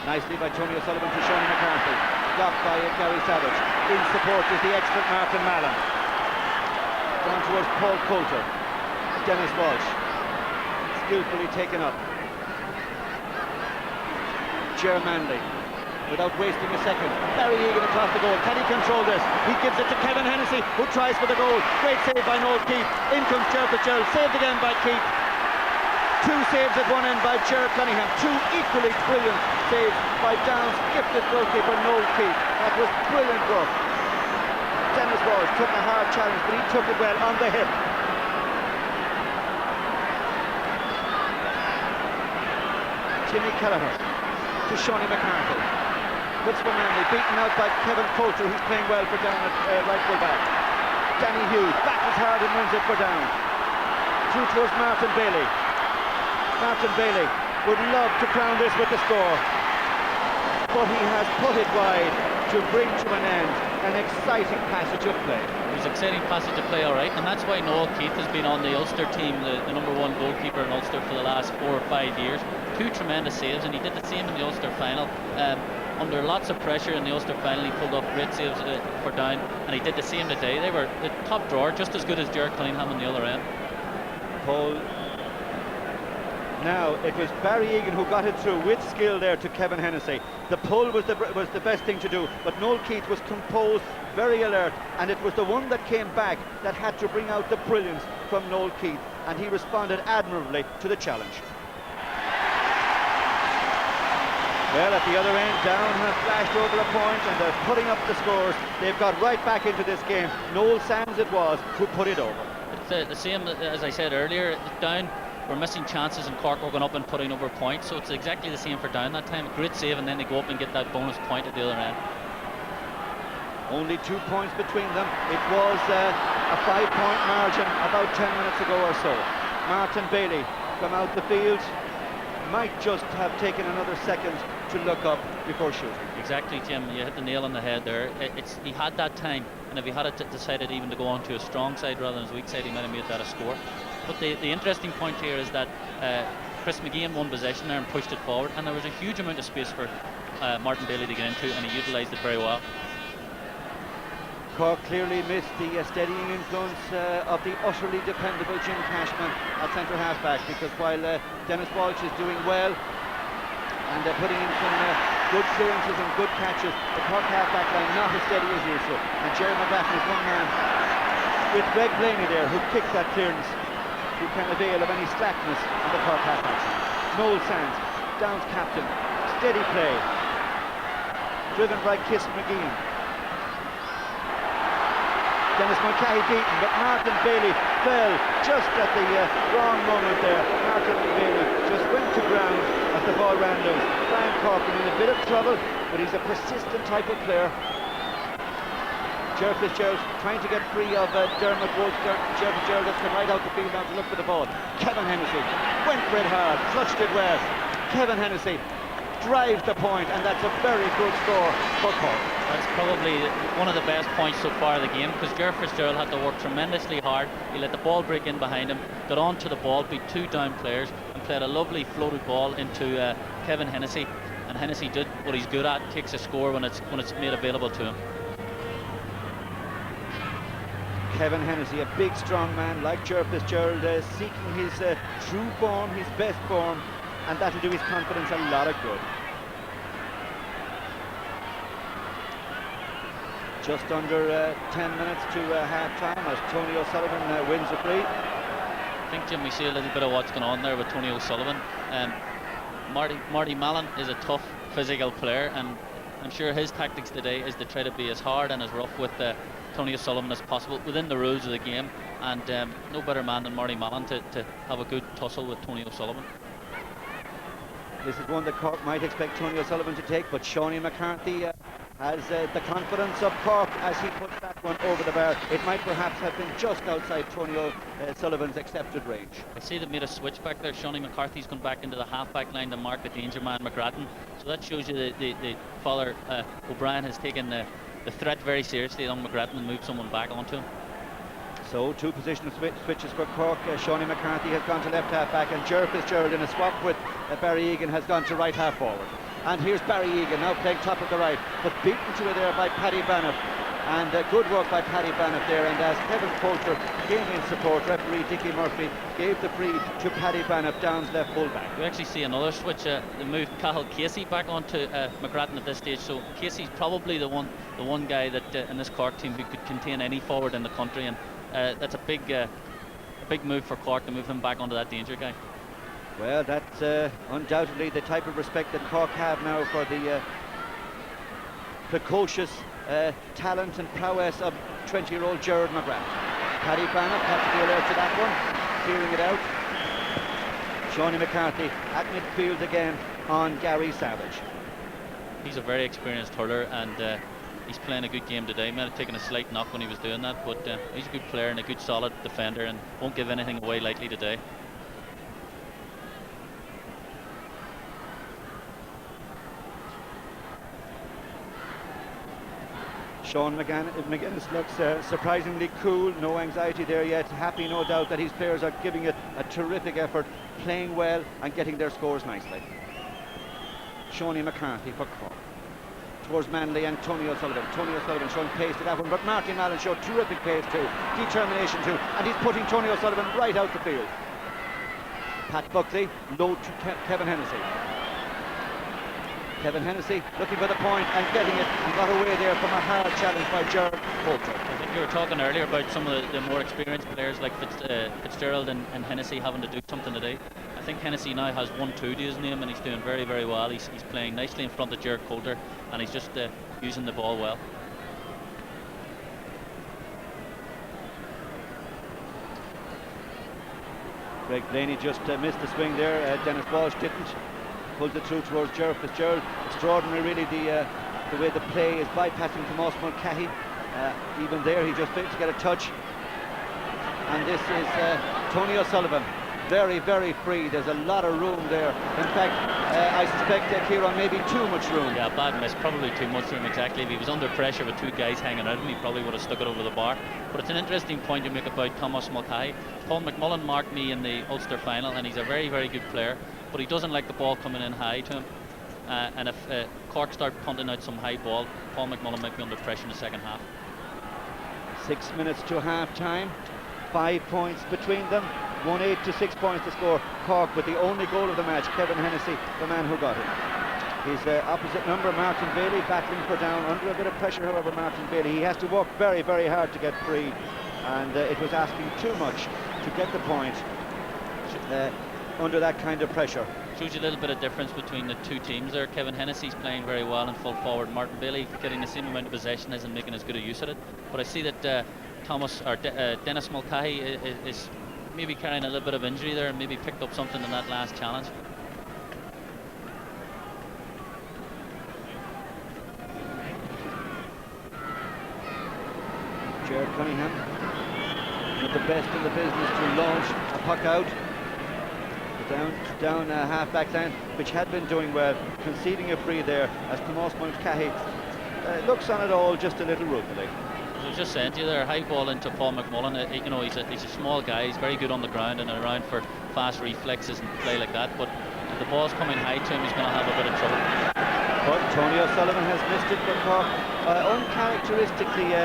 Nicely by Tony O'Sullivan to Sean McCarthy. Blocked by Gary Savage. In support is the expert Martin Mallon. Down towards Paul Coulter. Dennis Walsh. Skillfully taken up. Ger Manley. Without wasting a second. Barry Egan across the goal. Can he control this? He gives it to Kevin Hennessy, who tries for the goal. Great save by Noel Keith. In comes Ger Fitzgerald. Saved again by Keith. Two saves at one end by Ger Cunningham. Two equally brilliant saves by Down's gifted goalkeeper Noel Keith. That was brilliant work. Dennis Walsh took a hard challenge, but he took it well on the hip. Timmy Kelleher to Shawnee McCarthy. Looks for Manley, beaten out by Kevin Coulter, who's playing well for Down at right full back. Danny Hughes battles hard and wins it for Down. Through towards Martin Bailey. Martin Bailey would love to crown this with the score, but he has put it wide to bring to an end an exciting passage of play. It was an exciting passage of play, all right, and that's why Noel Keith has been on the Ulster team, the #1 goalkeeper in Ulster for the last 4 or 5 years. Two tremendous saves, and he did the same in the Ulster final. Under lots of pressure in the Ulster final, he pulled off great saves for Down, and he did the same today. They were the top drawer, just as good as Ger Cunningham on the other end. Paul. Now it was Barry Egan who got it through with skill there to Kevin Hennessy. The pull was the best thing to do, but Noel Keith was composed, very alert, and it was the one that came back that had to bring out the brilliance from Noel Keith, and he responded admirably to the challenge. Well, at the other end, Down have flashed over a point and they're putting up the scores. They've got right back into this game. Noel Sands it was who put it over. It's the same as I said earlier. Down were missing chances and Cork were going up and putting over points, so it's exactly the same for Down that time. Great save, and then they go up and get that bonus point at the other end. Only 2 points between them. It was a 5-point margin about 10 minutes ago or so. Martin Bailey from out the field might just have taken another second to look up before shooting. Exactly, Jim. You hit the nail on the head there. He had that time, and if he had decided even to go on to a strong side rather than his weak side, he might have made that a score. But the interesting point here is that Chris McGeehan won possession there and pushed it forward, and there was a huge amount of space for Martin Bailey to get into, and he utilised it very well. Cork clearly missed the steadying influence of the utterly dependable Jim Cashman at centre half-back, because while Dennis Walsh is doing well and putting in some good clearances and good catches, the Cork half-back line not as steady as usual, and Gerard McGrattan is one man with Greg Blaney there who kicked that clearance, who can avail of any slackness on the Cork half-back. Noel Sands, Down's captain, steady play, driven by Kiss McGeehan. Dennis Mulcahy beaten, but Martin Bailey fell just at the wrong moment there. Martin Bailey just went to ground as the ball ran loose. Brian Corcoran in a bit of trouble, but he's a persistent type of player. Ger Fitzgerald trying to get free of Dermot Woods. Ger Fitzgerald has come right out the field now to look for the ball. Kevin Hennessy went for it hard, clutched it well. Kevin Hennessy drives the point, and that's a very good score for Cork. That's probably one of the best points so far of the game, because Ger Fitzgerald had to work tremendously hard. He let the ball break in behind him, got onto the ball, beat two Down players, and played a lovely floated ball into Kevin Hennessy. And Hennessy did what he's good at, takes a score when it's made available to him. Kevin Hennessy, a big strong man like Ger Fitzgerald, seeking his true form, his best form, and that'll do his confidence a lot of good. Just under 10 minutes to half-time as Tony O'Sullivan wins the free. I think, Jim, we see a little bit of what's going on there with Tony O'Sullivan. Marty Mallon is a tough physical player, and I'm sure his tactics today is to try to be as hard and as rough with Tony O'Sullivan as possible within the rules of the game, and no better man than Marty Mallon to have a good tussle with Tony O'Sullivan. This is one that Cork might expect Tony O'Sullivan to take, but Shawnee McCarthy has the confidence of Cork as he puts that one over the bar. It might perhaps have been just outside Tony O'Sullivan's accepted range. I see they've made a switch back there. Shawnee McCarthy's gone back into the half-back line to mark the danger man McGrattan. So that shows you the Father O'Brien has taken the threat very seriously on McGrattan and moved someone back onto him. So two positional switches for Cork. Shawnee McCarthy has gone to left half-back, and Ger Fitzgerald in a swap with Barry Egan has gone to right half-forward. And here's Barry Egan now playing top of the right, but beaten to it there by Paddy Bannock. And good work by Paddy Bannock there. And as Kevin Coulter came in support, referee Dickie Murphy gave the free to Paddy Bannock, Down's left fullback. We actually see another switch. They moved Cathal Casey back onto McGrattan at this stage. So Casey's probably the one guy that in this Cork team who could contain any forward in the country, and that's a big move for Cork to move him back onto that danger guy. Well, that's undoubtedly the type of respect that Cork have now for the precocious talent and prowess of 20-year-old Gerard McGrath. Paddy Bannock had to be alert to that one, clearing it out. Shawnee McCarthy at midfield again on Gary Savage. He's a very experienced hurler, and he's playing a good game today. He might have taken a slight knock when he was doing that, but he's a good player and a good solid defender and won't give anything away lightly today. Sean McGuinness looks surprisingly cool, no anxiety there yet, happy no doubt that his players are giving it a terrific effort, playing well and getting their scores nicely. Shawnee McCarthy for Cork. Towards Manley and Tony O'Sullivan. Tony O'Sullivan showing pace to that one, but Martin Allen showed terrific pace too, determination too, and he's putting Tony O'Sullivan right out the field. Pat Buckley, low to Kevin Hennessy. Kevin Hennessy looking for the point and getting it, and got away there from a hard challenge by Gerard Coulter. I think you were talking earlier about some of the more experienced players like Fitzgerald and Hennessy having to do something today. I think Hennessy now has 1-2 to his name, and he's doing very, very well. He's playing nicely in front of Gerard Coulter, and he's just using the ball well. Greg Blaney just missed the swing there. Dennis Walsh didn't. Pulls it through towards Gerard Fitzgerald. Extraordinary really the way the play is bypassing Tomas Mulcahy. Even there he just failed to get a touch. And this is Tony O'Sullivan. Very, very free. There's a lot of room there. In fact, I suspect Kieran maybe too much room. Yeah, bad miss. Probably too much room, exactly. If he was under pressure with two guys hanging out of him, he probably would have stuck it over the bar. But it's an interesting point you make about Thomas Mulcahy. Paul McMullen marked me in the Ulster final, and he's a very, very good player, but he doesn't like the ball coming in high to him. And if Cork start punting out some high ball, Paul McMullen might be under pressure in the second half. 6 minutes to half time. 5 points between them. 1-8 to 6 points to score. Cork with the only goal of the match, Kevin Hennessy, the man who got it. His opposite number, Martin Bailey, battling for down. Under a bit of pressure, however, Martin Bailey. He has to work very, very hard to get free. And it was asking too much to get the point under that kind of pressure. Shows you a little bit of difference between the two teams there. Kevin Hennessy's playing very well in full forward. Martin Bailey getting the same amount of possession, isn't making as good a use of it. But I see that Dennis Mulcahy is maybe carrying a little bit of injury there and maybe picked up something in that last challenge. Jared Cunningham with the best in the business to launch a puck out. Down half-back line, which had been doing well, conceding a free there as Tomas Mulcahy looks on it all just a little ruefully. I was just saying to you there, high ball into Paul McMullen. You know, he's a small guy, he's very good on the ground and around for fast reflexes and play like that, but if the ball's coming high to him, he's going to have a bit of trouble. But Tony O'Sullivan has missed it for Cork. Uncharacteristically,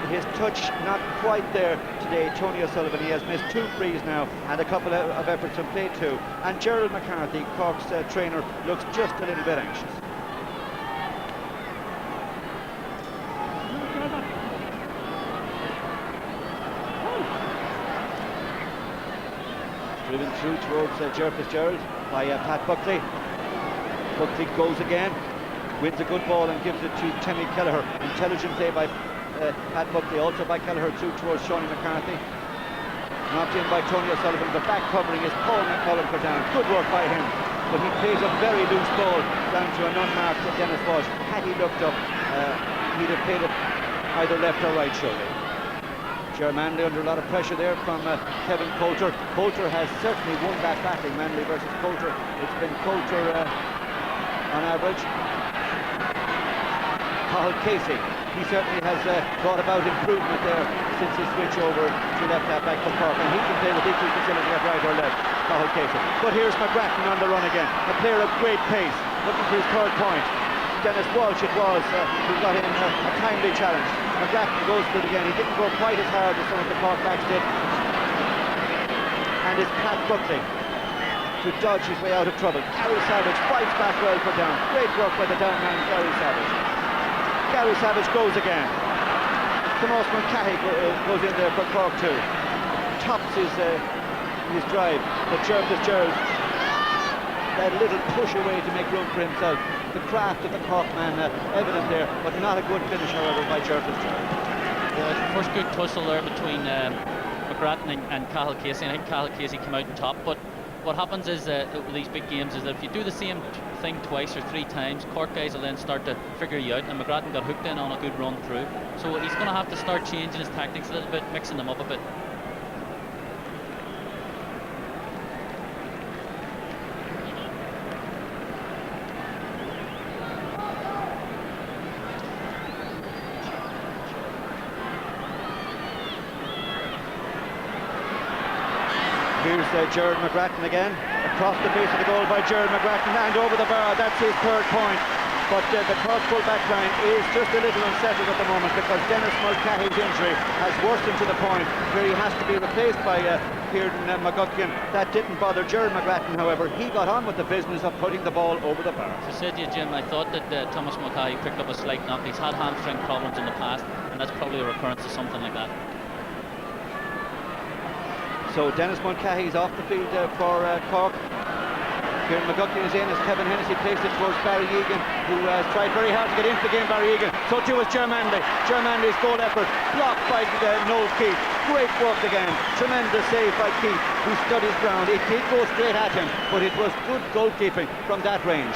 his touch not quite there today. Tony O'Sullivan, he has missed 2 frees now and a couple of efforts from play too. And Gerald McCarthy, Cork's trainer, looks just a little bit anxious. Driven through towards Gerard Fitzgerald by Pat Buckley. Buckley goes again, wins a good ball and gives it to Timmy Kelleher. Intelligent play by Pat Buckley, also by Kelleher through towards Shawnee McCarthy. Knocked in by Tony O'Sullivan. The back covering is Paul McMullen for down. Good work by him. But he plays a very loose ball down to an unmarked Dennis Walsh. Had he looked up, he'd have played it either left or right, surely. Ger Manley under a lot of pressure there from Kevin Coulter. Coulter has certainly won that battle, Manley versus Coulter. It's been Coulter on average. Cathal Casey, he certainly has brought about improvement there since his switch over to left half-back for Cork, and he can play with equal facility at right or left, Cathal Casey. But here's McGrattan on the run again, a player of great pace, looking for his third point. Dennis Walsh it was who got in a timely challenge. McGrattan goes for it again. He didn't go quite as hard as some of the Cork backs did. And it's Pat Buckley to dodge his way out of trouble. Gary Savage fights back well for down. Great work by the down man, Gary Savage. Gary Savage goes again. Tomás Mulcahy goes in there for Cork too. Tops his drive, but Gerald, that little push away to make room for himself. The craft of the Cork man evident there, but not a good finish, however, by Gerald. Yeah, first good tussle there between McGrattan and Cathal Casey. I think Cathal Casey came out on top, but what happens is with these big games is that if you do the same thing twice or three times, Cork guys will then start to figure you out, and McGrattan got hooked in on a good run through, so he's going to have to start changing his tactics a little bit, mixing them up a bit. Here's Gerard McGrattan again, across the face of the goal by Gerard McGrattan and over the bar. That's his third point. But the Cork full-back line is just a little unsettled at the moment because Dennis Mulcahy's injury has worsened to the point where he has to be replaced by Kieran McGuckian. That didn't bother Gerard McGrattan, however. He got on with the business of putting the ball over the bar. As I said to you, Jim, I thought that Tomás Mulcahy picked up a slight knock. He's had hamstring problems in the past, and that's probably a recurrence of something like that. So Dennis Mulcahy is off the field for Cork. Kieran McGuckian is in as Kevin Hennessy placed it towards Barry Egan, who has tried very hard to get into the game. Barry Egan, so too is Ger Manley. Ger Manley's goal effort blocked by Noel Keith. Great work again, tremendous save by Keith, who stood his ground. It did go straight at him, but it was good goalkeeping from that range.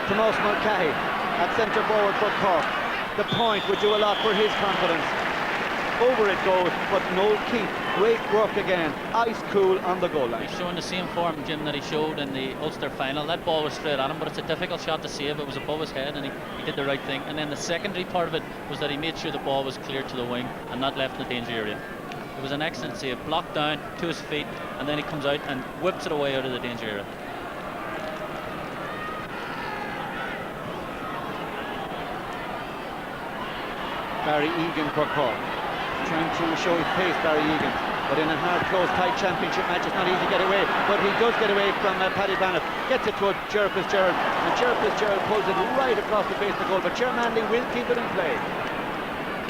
Tomás Mulcahy at centre forward for Cork. The point would do a lot for his confidence. Over it goes, but Noel Keith, great work again, ice cool on the goal line. He's showing the same form, Jim, that he showed in the Ulster final. That ball was straight at him, but it's a difficult shot to save. It was above his head and he did the right thing. And then the secondary part of it was that he made sure the ball was clear to the wing and not left in the danger area. It was an excellent save, blocked down to his feet, and then he comes out and whips it away out of the danger area. Barry Egan for Cork, trying to show his pace, Barry Egan, but in a hard, close, tight championship match it's not easy to get away, but he does get away from Paddy Bannock, gets it to Ger Fitzgerald, and Ger Fitzgerald pulls it right across the face of the goal, but Ger Manley will keep it in play.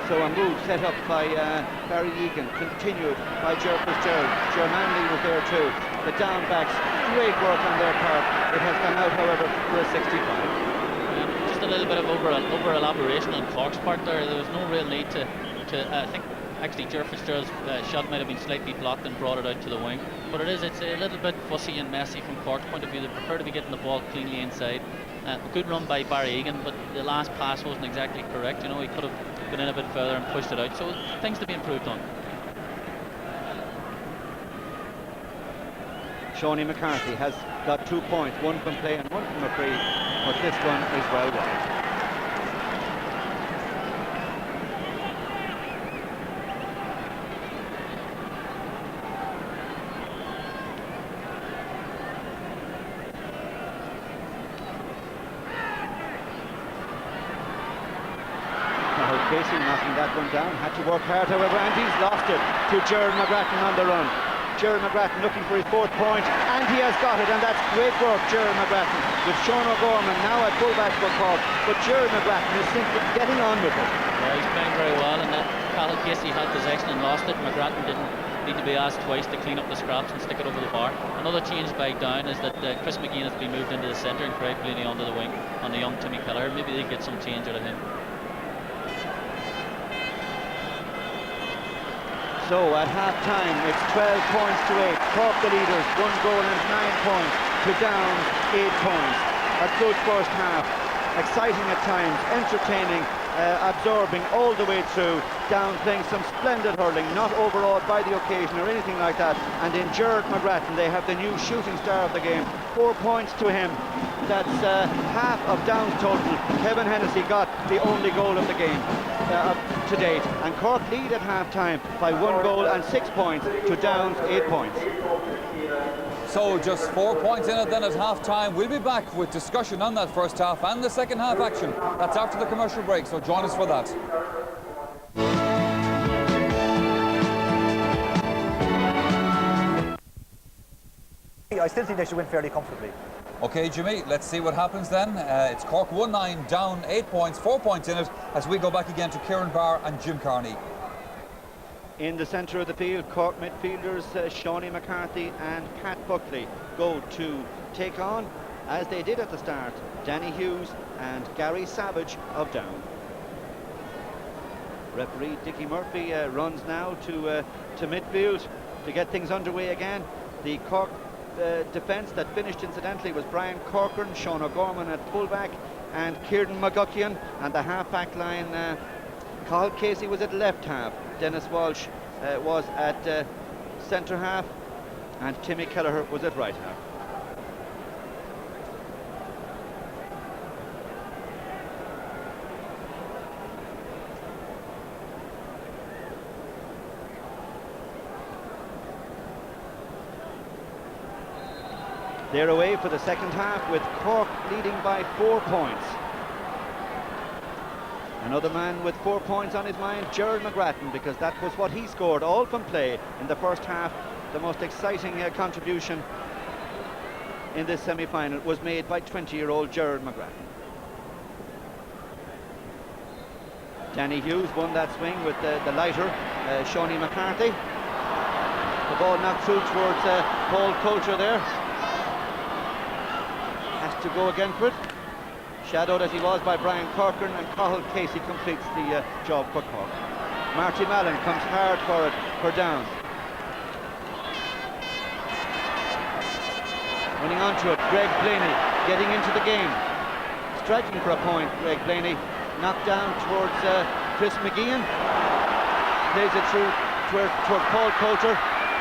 So a move set up by Barry Egan, continued by Ger Fitzgerald. Ger Manley was there too. The down backs, great work on their part. It has gone out, however, for a 65. Just a little bit of over elaboration on Cork's part there. There was no real need to I think actually Ger Fitzgerald's shot might have been slightly blocked and brought it out to the wing, but it's a little bit fussy and messy from Cork's point of view. They prefer to be getting the ball cleanly inside. A good run by Barry Egan, but the last pass wasn't exactly correct. You know, he could have gone in a bit further and pushed it out, so things to be improved on. Shawnee McCarthy has got 2 points, one from play and one from a free, but this one is well wide. Casey knocking that one down, had to work hard, however, and he's lost it to Gerard McGrattan on the run. Gerard McGrattan looking for his 4th point, and he has got it, and that's great work, Gerard McGrattan, with Sean O'Gorman now at fullback for Cork, but Gerard McGrattan is simply getting on with it. Yeah, he's playing very well, and Cathal Casey had possession and lost it. McGrattan didn't need to be asked twice to clean up the scraps and stick it over the bar. Another change by down is that Chris McGean has been moved into the centre and Craig Blaney onto the wing on the young Timmy Kelleher. Maybe they get some change out of him. So at half-time, it's 12 points to 8. Cork the leaders, 1 goal and 9 points to down 8 points. A good first half exciting at times, entertaining, absorbing all the way through. Down playing some splendid hurling, not overawed by the occasion or anything like that. And in Gerard McGrattan, they have the new shooting star of the game. 4 points to him. That's half of Down's total. Kevin Hennessy got the only goal of the game to date. And Cork lead at half-time by 1 goal and 6 points to Down's 8 points. So just 4 points in it then at half-time. We'll be back with discussion on that first half and the second half action. That's after the commercial break, so join us for that. I still think they should win fairly comfortably. Okay, Jimmy, let's see what happens then. It's Cork 1-9, Down 8 points, 4 points in it, as we go back again to Kieran Barr and Jim Carney. In the centre of the field, Cork midfielders Shawnee McCarthy and Pat Buckley go to take on, as they did at the start, Danny Hughes and Gary Savage of Down. Referee Dickie Murphy runs now to midfield to get things underway again. The Cork defence that finished incidentally was Brian Corcoran, Sean O'Gorman at fullback, and Kieran McGuckian, and the half-back line Cathal Casey was at left half, Dennis Walsh was at centre half, and Timmy Kelleher was at right half. They're away for the second half with Cork leading by 4 points. Another man with 4 points on his mind, Gerard McGrattan, because that was what he scored all from play in the first half. The most exciting contribution in this semi-final was made by 20-year-old Gerard McGrattan. Danny Hughes won that swing with the lighter, Shawnee McCarthy. The ball knocked through towards Paul Coulter there. Has to go again for it. Shadowed as he was by Brian Corcoran, and Cathal Casey completes the job for Cork. Marty Mallon comes hard for it for Down. Running onto it, Greg Blaney getting into the game. Striking for a point, Greg Blaney. Knocked down towards Chris McGeehan. Plays it through toward Paul Coulter.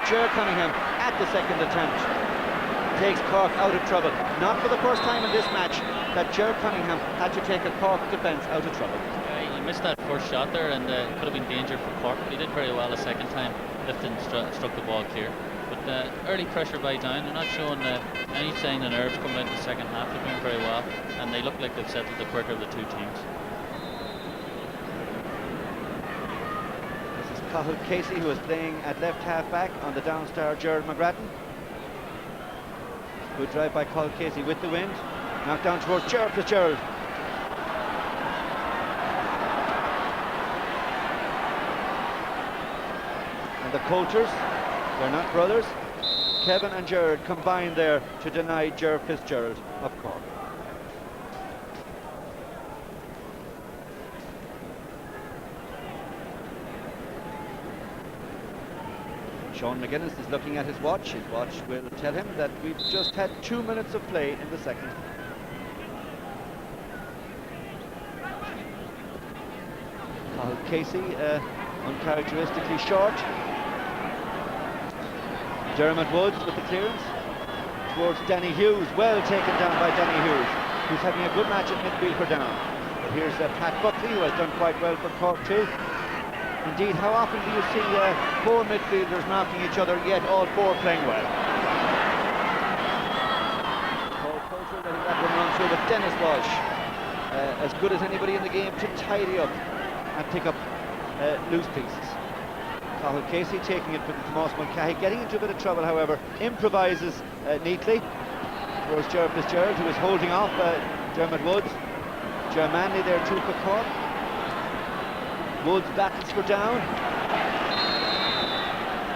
Ger Cunningham at the second attempt takes Cork out of trouble. Not for the first time in this match that Ger Cunningham had to take a Cork defence out of trouble. He missed that first shot there, and it could have been danger for Cork, but he did very well the second time, lifted and struck the ball clear. But early pressure by Down, they're not showing any sign of nerves coming out in the second half. They're doing very well, and they look like they've settled the quicker of the two teams. This is Cathal Casey, who is playing at left half back on the Down star Gerard McGrattan. Good drive by Cathal Casey with the wind. Knocked down towards Gerard Fitzgerald. And the Coulters, they're not brothers. Kevin and Gerard combined there to deny Gerard Fitzgerald of Cork. Sean McGuinness is looking at his watch. His watch will tell him that we've just had 2 minutes of play in the second. Cathal Casey, uncharacteristically short. Dermot Woods with the clearance towards Danny Hughes. Well taken down by Danny Hughes, who's having a good match at midfield for Down. But here's Pat Buckley, who has done quite well for Cork too. Indeed, how often do you see four midfielders knocking each other, yet all four playing well? Paul Coulter letting that one run through, but Dennis Walsh, as good as anybody in the game to tidy up and pick up loose pieces. Cathal Casey taking it for Tomas Mulcahy, getting into a bit of trouble, however, improvises neatly towards Gerard Fitzgerald, who is holding off Dermot Woods. Ger Manley there too for Cork. Woods battles for Down.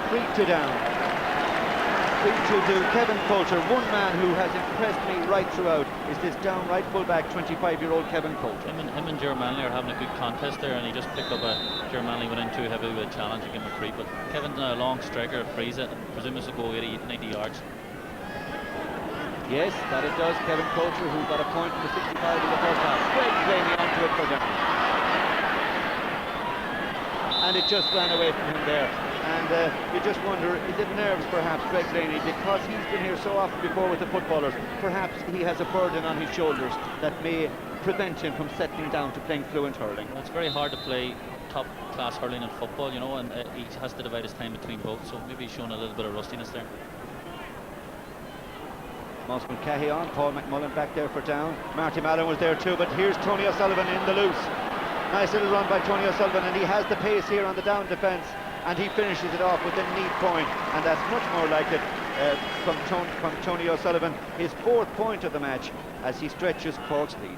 3-2 Down. 3-2 Kevin Coulter. One man who has impressed me right throughout is this Down right fullback, 25-year-old Kevin Coulter. Him and Ger Manley are having a good contest there, and he just picked up Ger Manley went in too heavy with a challenge to give him a free, but Kevin's a long striker, frees it, I presume this will go 80-90 yards. Yes, that it does. Kevin Coulter, who got a point in the 65 in the first half. Greg Blaney onto it for down. And it just ran away from him there. And you just wonder, is it nerves perhaps, Greg Blaney, because he's been here so often before with the footballers. Perhaps he has a burden on his shoulders that may prevent him from settling down to playing fluent hurling. Well, it's very hard to play top-class hurling and football, you know, and he has to divide his time between both, so maybe he's showing a little bit of rustiness there. Moss Mulcahy on, Paul McMullen back there for down. Marty Mallon was there too, but here's Tony O'Sullivan in the loose. Nice little run by Tony O'Sullivan, and he has the pace here on the down defence, and he finishes it off with a neat point, and that's much more like it from Tony O'Sullivan, his 4th point of the match as he stretches Cork's lead.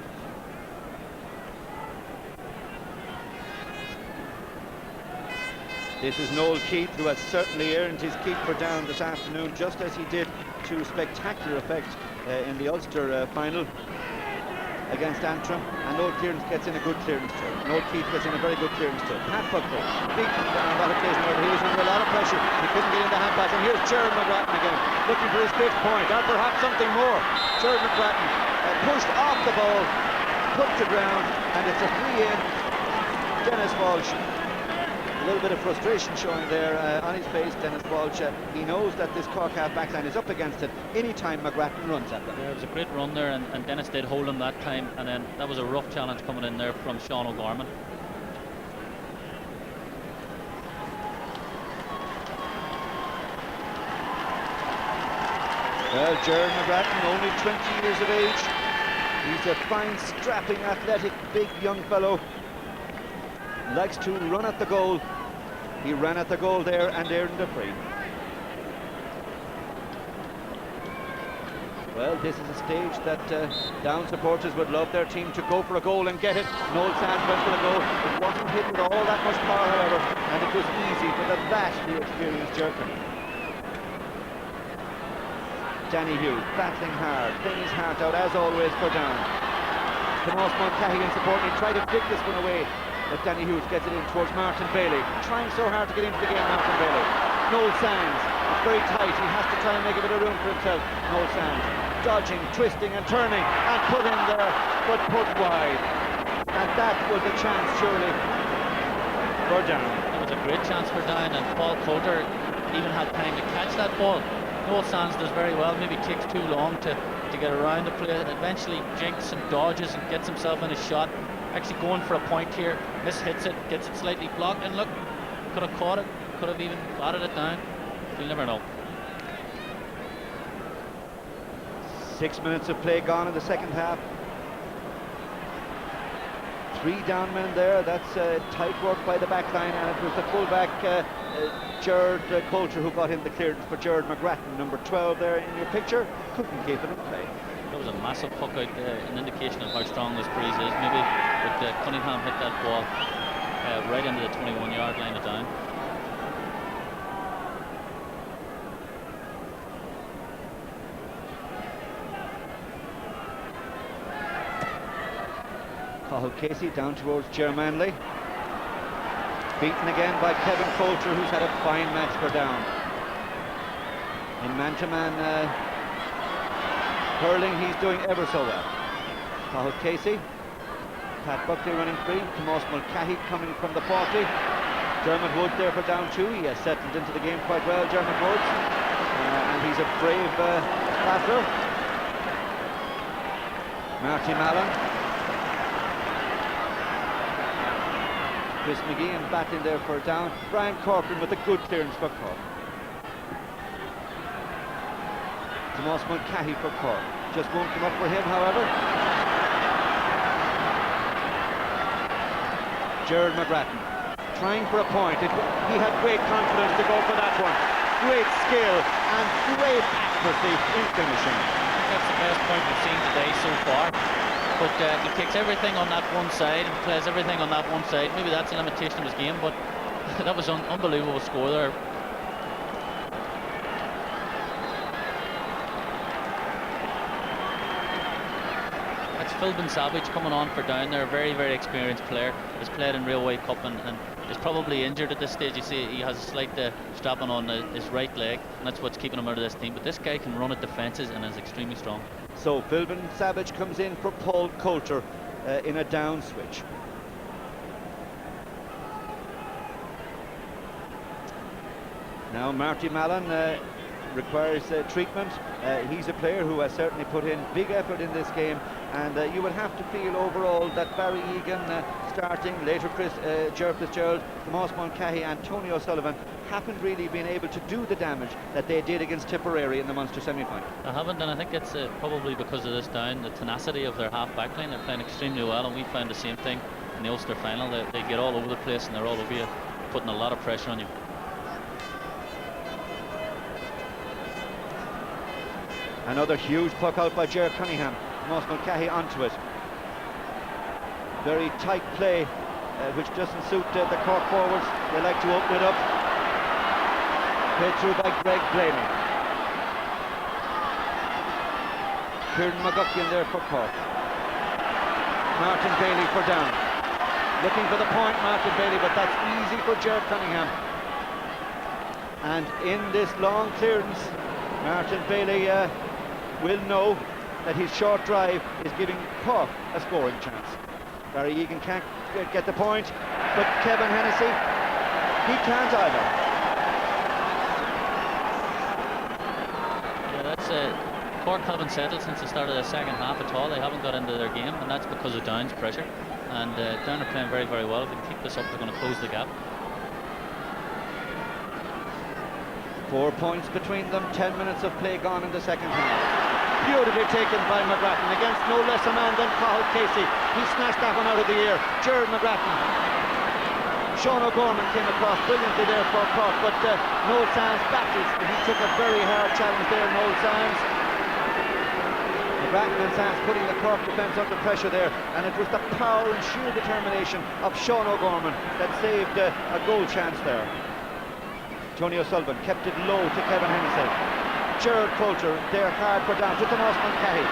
This is Noel Keith, who has certainly earned his keep for down this afternoon, just as he did to spectacular effect in the Ulster final against Antrim. And Noel Clearance gets in a good clearance too. Noel Keith gets in a very good clearance too. Pat Buckley, beaten down on that occasion, but he was under a lot of pressure. He couldn't get in the hand pass. And here's Gerard McGrattan again, looking for his 5th point, or perhaps something more. Gerard McGrattan pushed off the ball, put to ground, and it's a free in. Dennis Walsh. A little bit of frustration showing there on his face, Dennis Walsh. He knows that this Cork half back line is up against it anytime McGrattan runs at them. There was a great run there, and Dennis did hold him that time, and then that was a rough challenge coming in there from Sean O'Gorman. Well, Gerard McGrattan, only 20 years of age. He's a fine, strapping, athletic, big young fellow. Likes to run at the goal. He ran at the goal there and earned a free. Well, this is a stage that down supporters would love their team to go for a goal and get it. Noel Sands went for the goal. It wasn't hit with all that much power, however, and it was easy for the vastly experienced Jerkin. Danny Hughes battling hard, playing his heart out as always for down. Tomas Mulcahy in support. He tried to pick this one away, but Danny Hughes gets it in towards Martin Bailey. Trying so hard to get into the game, Martin Bailey. Noel Sands, it's very tight. He has to try and make a bit of room for himself. Noel Sands, dodging, twisting and turning, and put in there, but put wide. And that was a chance, surely, for down. It was a great chance for down, and Paul Coulter even had time to catch that ball. Noel Sands does very well, maybe takes too long to get around the play, eventually jinks and dodges and gets himself in a shot. Actually going for a point here, mishits it, gets it slightly blocked, and look, could have caught it, could have even batted it down. You'll never know. 6 minutes of play gone in the second half. 3 down men there. That's tight work by the back line, and it was the fullback Gerard Coulter who got in the clearance for Gerard McGrattan, number 12 there in your picture. Couldn't keep it in play. There was a massive puck out there, an indication of how strong this breeze is. Maybe with Cunningham hit that ball right into the 21-yard line of down. Cathal Casey down towards Ger Manley. Beaten again by Kevin Coulter, who's had a fine match for down. In man-to-man hurling, he's doing ever so well. Cathal Casey. Pat Buckley running free. Tomas Mulcahy coming from the 40. Dermot Woods there for down 2. He has settled into the game quite well, Dermot Woods. And he's a brave battler. Marty Mallon. Chris McGeehan battling there for a down. Brian Corcoran with a good clearance for Cork. Tomas Mulcahy for Cork. Just won't come up for him, however. Gerard McGrattan trying for a point. He had great confidence to go for that one. Great skill and great accuracy in finishing. I think that's the best point we've seen today so far. But he takes everything on that one side and plays everything on that one side. Maybe that's a limitation of his game, but that was an unbelievable score there. That's Philbin Savage coming on for Down there, a very, very experienced player. Has played in Railway Cup and is probably injured at this stage. You see he has a slight strapping on his right leg, and that's what's keeping him out of this team. But this guy can run at defences and is extremely strong. So Philbin Savage comes in for Paul Coulter in a down switch. Now Marty Mallon requires treatment. He's a player who has certainly put in big effort in this game, and you would have to feel overall that Barry Egan starting, later Ger Fitzgerald, Tomas Mulcahy and Tony O'Sullivan haven't really been able to do the damage that they did against Tipperary in the Munster semi-final. They haven't, and I think it's probably because of this Down, the tenacity of their half-back line. They're playing extremely well, and we found the same thing in the Ulster final. They get all over the place and they're all over you, putting a lot of pressure on you. Another huge puck out by Ger Cunningham. Tomas Mulcahy onto it. Very tight play, which doesn't suit the Cork forwards. They like to open it up. Played through by Greg Blaney. Kieran McGuckin there for Cork. Martin Bailey for Down. Looking for the point, Martin Bailey, but that's easy for Ger Cunningham. And in this long clearance, Martin Bailey will know that his short drive is giving Cork a scoring chance. Barry Egan can't get the point, but Kevin Hennessy, he can't either. Yeah, that's Cork haven't settled since the start of the second half at all. They haven't got into their game, and that's because of Down's pressure. And Down are playing very, very well. If they keep this up, they're going to close the gap. 4 points between them, 10 minutes of play gone in the second half. Beautifully taken by McGrattan against no less a man than Cathal Casey. He snatched that one out of the air. Gerard McGrattan. Sean O'Gorman came across brilliantly there for Cork, but Noel Sands battles. He took a very hard challenge there, Noel Sands. McGrattan and Sands putting the Cork defence under pressure there, and it was the power and sheer determination of Sean O'Gorman that saved a goal chance there. Tony O'Sullivan kept it low to Kevin Hennessy. Gerard Coulter there hard for Down to Tomas Mulcahy.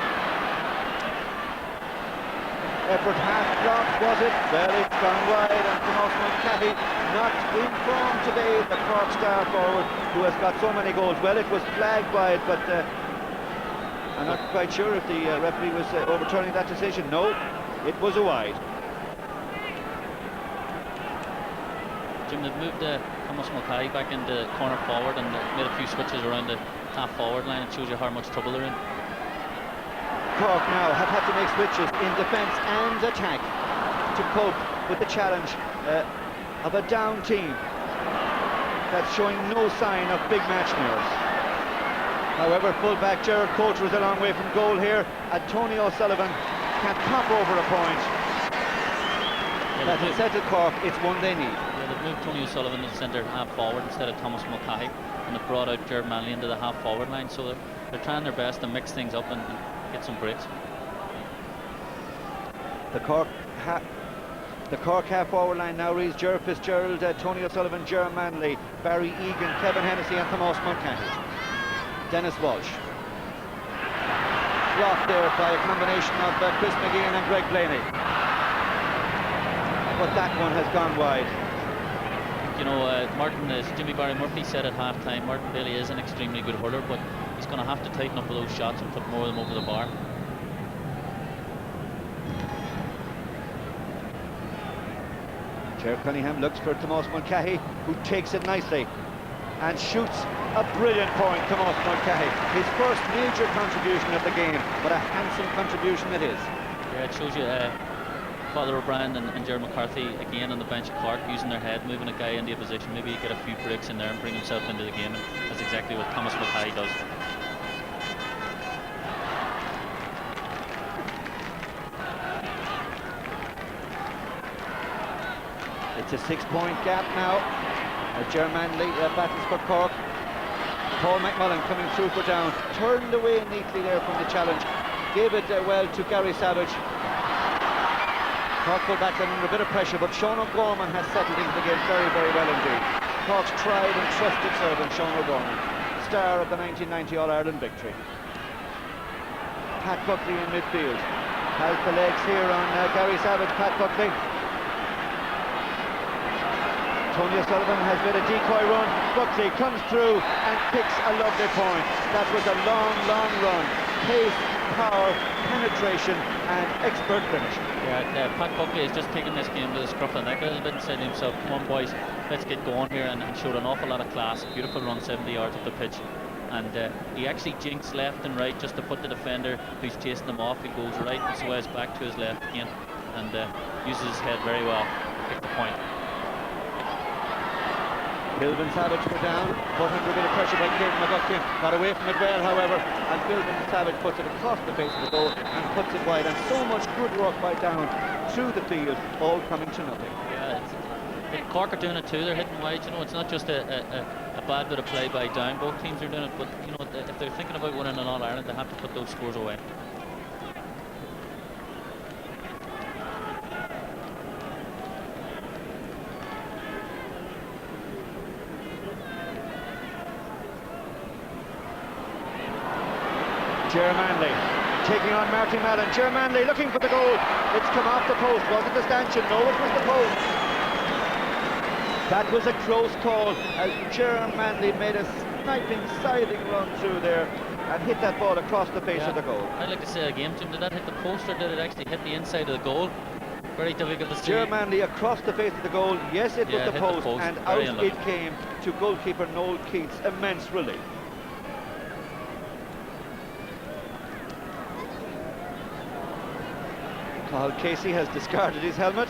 Effort half blocked, was it? Well, it's gone wide, and Tomas Mulcahy not in form today, the Cork star forward who has got so many goals. Well, it was flagged wide, but I'm not quite sure if the referee was overturning that decision. No, it was a wide. Jim, they've moved Tomas Mulcahy back into corner forward and made a few switches around the half forward line. It shows you how much trouble they're in. Cork now have had to make switches in defence and attack to cope with the challenge of a Down team that's showing no sign of big match nerves. However, fullback Gerard Coulter is a long way from goal here, and Tony O'Sullivan can pop over a point. That's a set at Cork, it's one they need. They've moved Tony O'Sullivan to the centre half forward instead of Thomas Mulcahy, and they've brought out Gerard Manley into the half forward line, so they're trying their best to mix things up and get some breaks. The Cork half forward line now reads Ger Fitzgerald, Tony O'Sullivan, Gerard Manley, Barry Egan, Kevin Hennessy and Tomas Mulcahy. Dennis Walsh. Blocked there by a combination of Chris McGeehan and Greg Blaney. But that one has gone wide. You know, Martin, as Jimmy Barry Murphy said at half-time, Martin Bailey is an extremely good hurler, but he's going to have to tighten up with those shots and put more of them over the bar. Ger Cunningham looks for Tomas Mulcahy, who takes it nicely and shoots a brilliant point. Tomas Mulcahy, his first major contribution of the game, but a handsome contribution it is. Yeah, it shows you Father O'Brien and Gerard McCarthy again on the bench at Clark, using their head, moving a guy into a position, maybe get a few breaks in there and bring himself into the game, and that's exactly what Tomas Mulcahy does. It's a 6-point gap now. Gerard Manley battles for Cork. Paul McMullen coming through for Down, turned away neatly there from the challenge, gave it well to Gary Savage. Cork pulled back then under a bit of pressure, but Sean O'Gorman has settled into the game very, very well indeed. Cork's tried and trusted servant, Sean O'Gorman, star of the 1990 All-Ireland victory. Pat Buckley in midfield. has the legs here on Gary Savage, Pat Buckley. Tony O'Sullivan has made a decoy run. Buckley comes through and picks a lovely point. That was a long, long run. Pace, power, penetration and expert finish. Yeah, Pat Buckley is just taking this game to the scruff of the neck a little bit and saying to himself, come on boys, let's get going here, and showed an awful lot of class. Beautiful run, 70 yards up the pitch. And he actually jinks left and right just to put the defender who's chasing him off. He goes right and sways back to his left again and uses his head very well to pick the point. Bilbin Savage put down, put under a bit of pressure by Kieran McGuckin. Got away from it well, however, and Bilbin Savage puts it across the face of the goal and puts it wide. And so much good work by Down through the field, all coming to nothing. Yeah, Cork are doing it too. They're hitting wide. You know, it's not just a bad bit of play by Down. Both teams are doing it, but you know, if they're thinking about winning an All-Ireland, they have to put those scores away. Ger Manley taking on Martin Mallon. Ger Manley looking for the goal. It's come off the post. Was it the stanchion? No, it was the post. That was a close call as Ger Manley made a sniping, siding run through there and hit that ball across the face of the goal. I'd like to say again, Jim, did that hit the post or did it actually hit the inside of the goal? Very difficult to see. Ger Manley across the face of the goal. Yes, it was the post, and out it came to goalkeeper Noel Keats. Immense relief. Cathal Casey has discarded his helmet.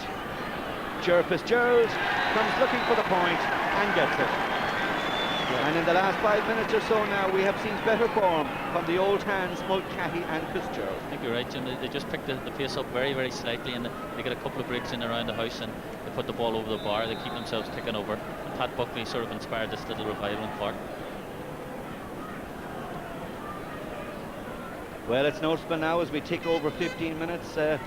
Ger Fitzgerald comes looking for the point and gets it. And in the last 5 minutes or so now, we have seen better form from the old hands, Mulcahy and Fitzgerald. I think you're right, Jim. They just picked the pace up very, very slightly, and they get a couple of breaks in around the house, and they put the ball over the bar. They keep themselves ticking over. And Pat Buckley sort of inspired this little revival in Cork. Well, it's noticeable now as we tick over 15 minutes that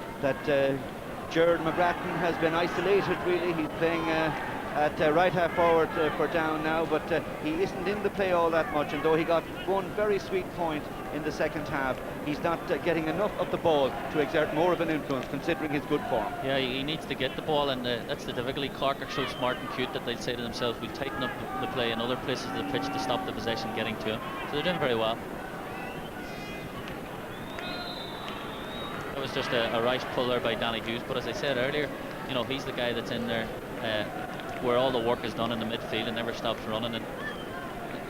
Gerard McGrattan has been isolated, really. He's playing at right half forward for Down now, but he isn't in the play all that much, and though he got one very sweet point in the second half, he's not getting enough of the ball to exert more of an influence considering his good form. Yeah, he needs to get the ball, and that's the difficulty. Cork are so smart and cute that they'd say to themselves, we'll tighten up the play in other places of the pitch to stop the possession getting to him. So they're doing very well. That was just a right pull there by Danny Hughes, but as I said earlier, you know, he's the guy that's in there where all the work is done in the midfield and never stops running, and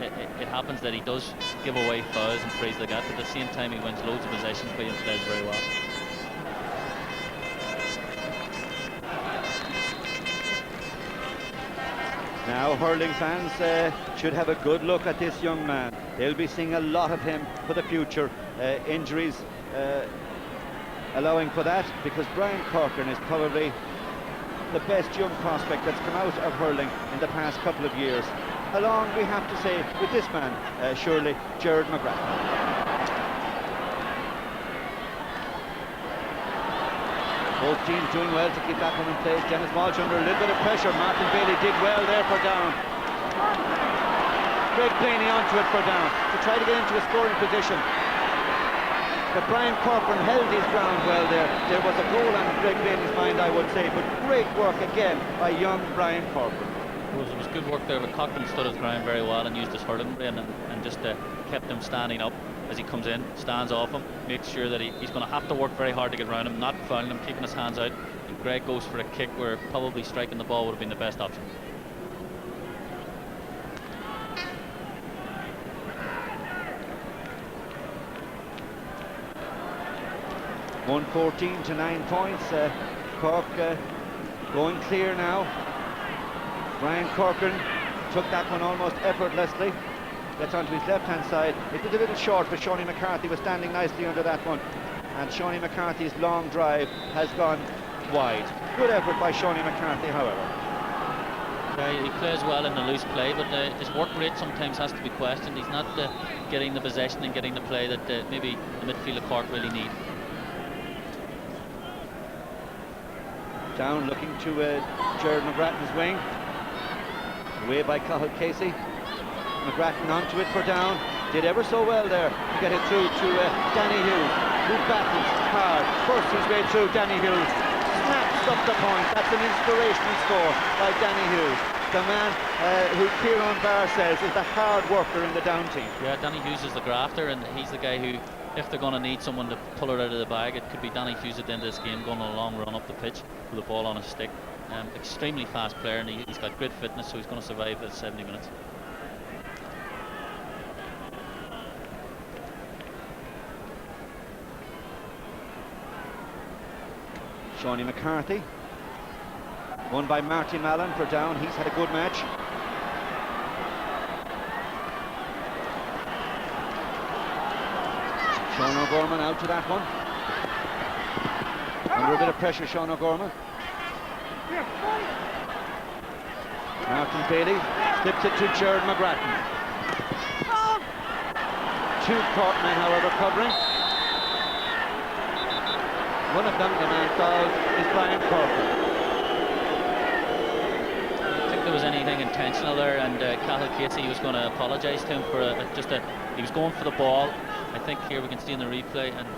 it happens that he does give away fouls and frees the gap, but at the same time he wins loads of possessions and plays very well. Now Hurling fans should have a good look at this young man. They'll be seeing a lot of him for the future. Injuries allowing for that, because Brian Corcoran is probably the best young prospect that's come out of hurling in the past couple of years, along, we have to say, with this man, surely, Gerard McGrattan. Both teams doing well to keep that one in place. Dennis Walsh under a little bit of pressure. Martin Bailey did well there for Down. Greg Blaney onto it for Down to try to get into a scoring position. But Brian Corcoran held his ground well there. There was a goal on Greg Blaney's mind, I would say, but great work again by young Brian Corcoran. It was good work there, but Cochran stood his ground very well and used his hurling brain and just kept him standing up as he comes in, stands off him, makes sure that he's going to have to work very hard to get around him, not fouling him, keeping his hands out. And Greg goes for a kick where probably striking the ball would have been the best option. (114 to 9 points). Cork going clear now. Brian Corcoran took that one almost effortlessly. Gets onto his left-hand side. It was a little short, but Shawnee McCarthy was standing nicely under that one. And Shawnee McCarthy's long drive has gone wide. Good effort by Shawnee McCarthy, however. He plays well in the loose play, but his work rate sometimes has to be questioned. He's not getting the possession and getting the play that maybe the midfield of Cork really need. Down looking to Gerard McGrattan's wing. Away by Cathal Casey. McGrattan onto it for Down. Did ever so well there to get it through to Danny Hughes. who battles hard, forces his way through. Danny Hughes snaps up the point. That's an inspirational score by Danny Hughes, the man who Kieran Barr says is the hard worker in the down team. Yeah, Danny Hughes is the grafter, and he's the guy who, if they're going to need someone to pull it out of the bag, it could be Danny Hughes at the end of this game, going on a long run up the pitch with the ball on his stick. Extremely fast player, and he's got great fitness, so he's going to survive the 70 minutes. Shawnee McCarthy, won by Marty Mallon for Down. He's had a good match. Sean O'Gorman out to that one. Under a bit of pressure, Sean O'Gorman. Martin Bailey slips it to Jared McGrattan. Two Cork men, however, covering. One of them, the man fouled, is Brian Corcoran. I don't think there was anything intentional there, and Cathal Casey was going to apologise to him for he was going for the ball. I think here we can see in the replay, and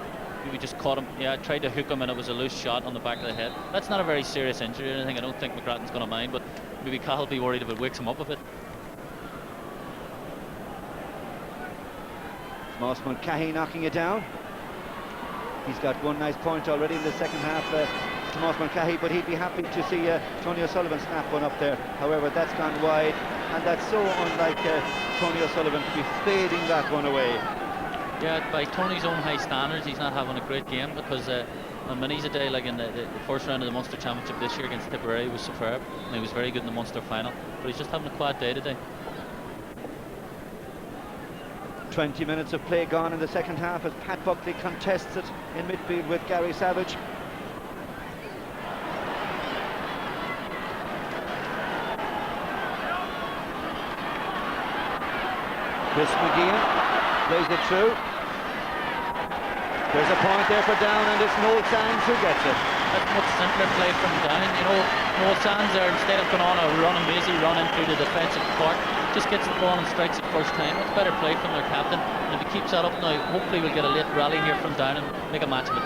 maybe just caught him. Yeah, tried to hook him, and it was a loose shot on the back of the head. That's not a very serious injury or anything. I don't think McGrattan's going to mind, but maybe Cathal will be worried if it wakes him up a bit. Moss Mulcahy knocking it down. He's got one nice point already in the second half, Tomas Mulcahy, but he'd be happy to see Tony O'Sullivan snap one up there. However, that's gone wide, and that's so unlike Tony O'Sullivan to be fading that one away. Yeah, by Tony's own high standards, he's not having a great game, because on many's a day, like in the first round of the Munster Championship this year against Tipperary, was superb, and he was very good in the Munster final, but he's just having a quiet day today. 20 minutes of play gone in the second half as Pat Buckley contests it in midfield with Gary Savage. Chris McGeehan plays it through. There's a point there for Down, and it's Noel Sands who gets it. That's much simpler play from Down. You know, Noel Sands there, instead of going on a run, a mazy run in through the defensive Cork, just gets the ball and strikes it first time. Much better play from their captain, and if he keeps that up now, hopefully we'll get a late rally here from Down and make a match of it.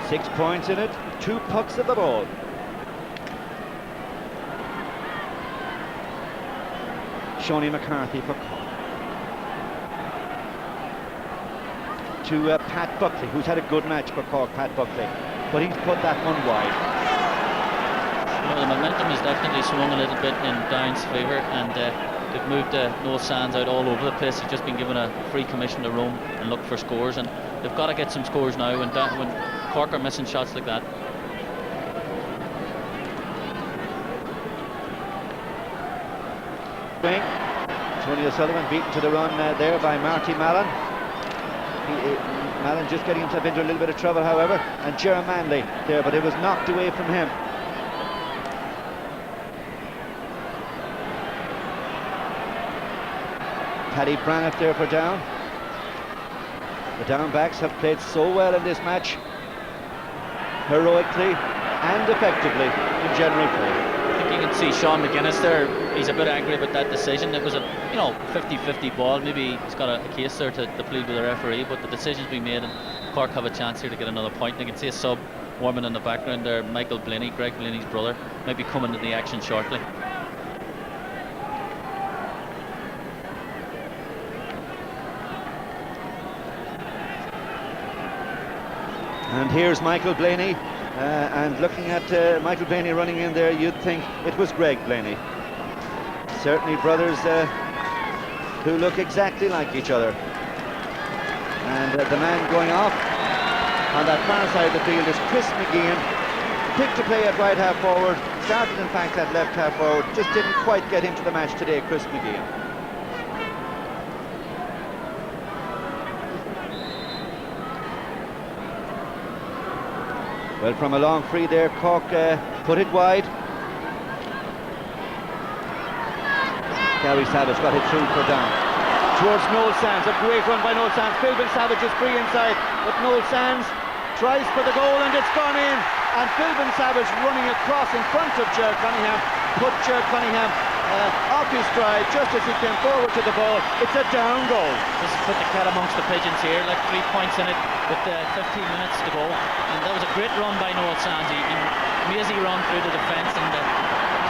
Six points in it, 2 pucks of the ball. Shawnee McCarthy for Cork. To Pat Buckley, who's had a good match for Cork, Pat Buckley, but he's put that one wide. You know, the momentum has definitely swung a little bit in Down's favour, and they've moved Noel Sands out all over the place. He's just been given a free commission to roam and look for scores, and they've got to get some scores now when Cork are missing shots like that. Tony O'Sullivan beaten to the run there by Marty Mallon. Mallon just getting himself into a little bit of trouble, however, and Jerry Manley there, but it was knocked away from him. Paddy Brannett there for Down. The Down backs have played so well in this match, heroically and effectively in general play. I think you can see Sean McGuinness there. He's a bit angry about that decision. It was a 50-50 ball. Maybe he's got a case there to plead with the referee, but the decision's been made, and Cork have a chance here to get another point. You can see a sub warming in the background there, Michael Blaney, Greg Blaney's brother, maybe coming into the action shortly. And here's Michael Blaney, and looking at Michael Blaney running in there, you'd think it was Greg Blaney. Certainly brothers who look exactly like each other. And the man going off on that far side of the field is Chris McGeehan. Picked to play at right half forward, started in fact at left half forward, just didn't quite get into the match today, Chris McGeehan. Well, from a long free there, Cork put it wide. Gary Savage got it through for Down. Towards Noel Sands, a great run by Noel Sands. Philbin Savage is free inside, but Noel Sands tries for the goal and it's gone in. And Philbin Savage running across in front of Gerard Cunningham put Gerard Cunningham off his stride just as he came forward to the ball. It's a down goal. This has put the cat amongst the pigeons here, like 3 points in it with 15 minutes to go. And that was a great run by Noel Sands. He amazing run through the defence and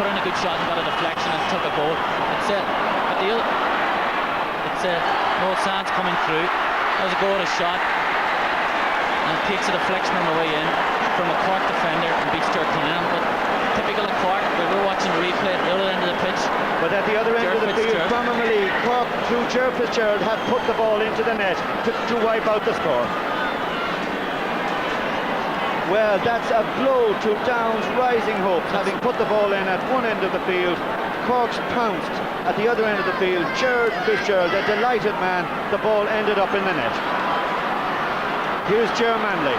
put in a good shot and got a deflection and took a goal. It's Noel Sands coming through. That was a goal, a shot, and it takes a deflection on the way in from a Cork defender and beats Ger Cunningham. But typical of Cork, we're watching the replay at the other end of the pitch. But at the other end of the field, from Amalie, Cork through Ger Fitzgerald have put the ball into the net to wipe out the score. Well, that's a blow to Down's rising hopes. Having put the ball in at one end of the field, Cork's pounced at the other end of the field. Ger Fitzgerald, a delighted man, the ball ended up in the net. Here's Ger Manley.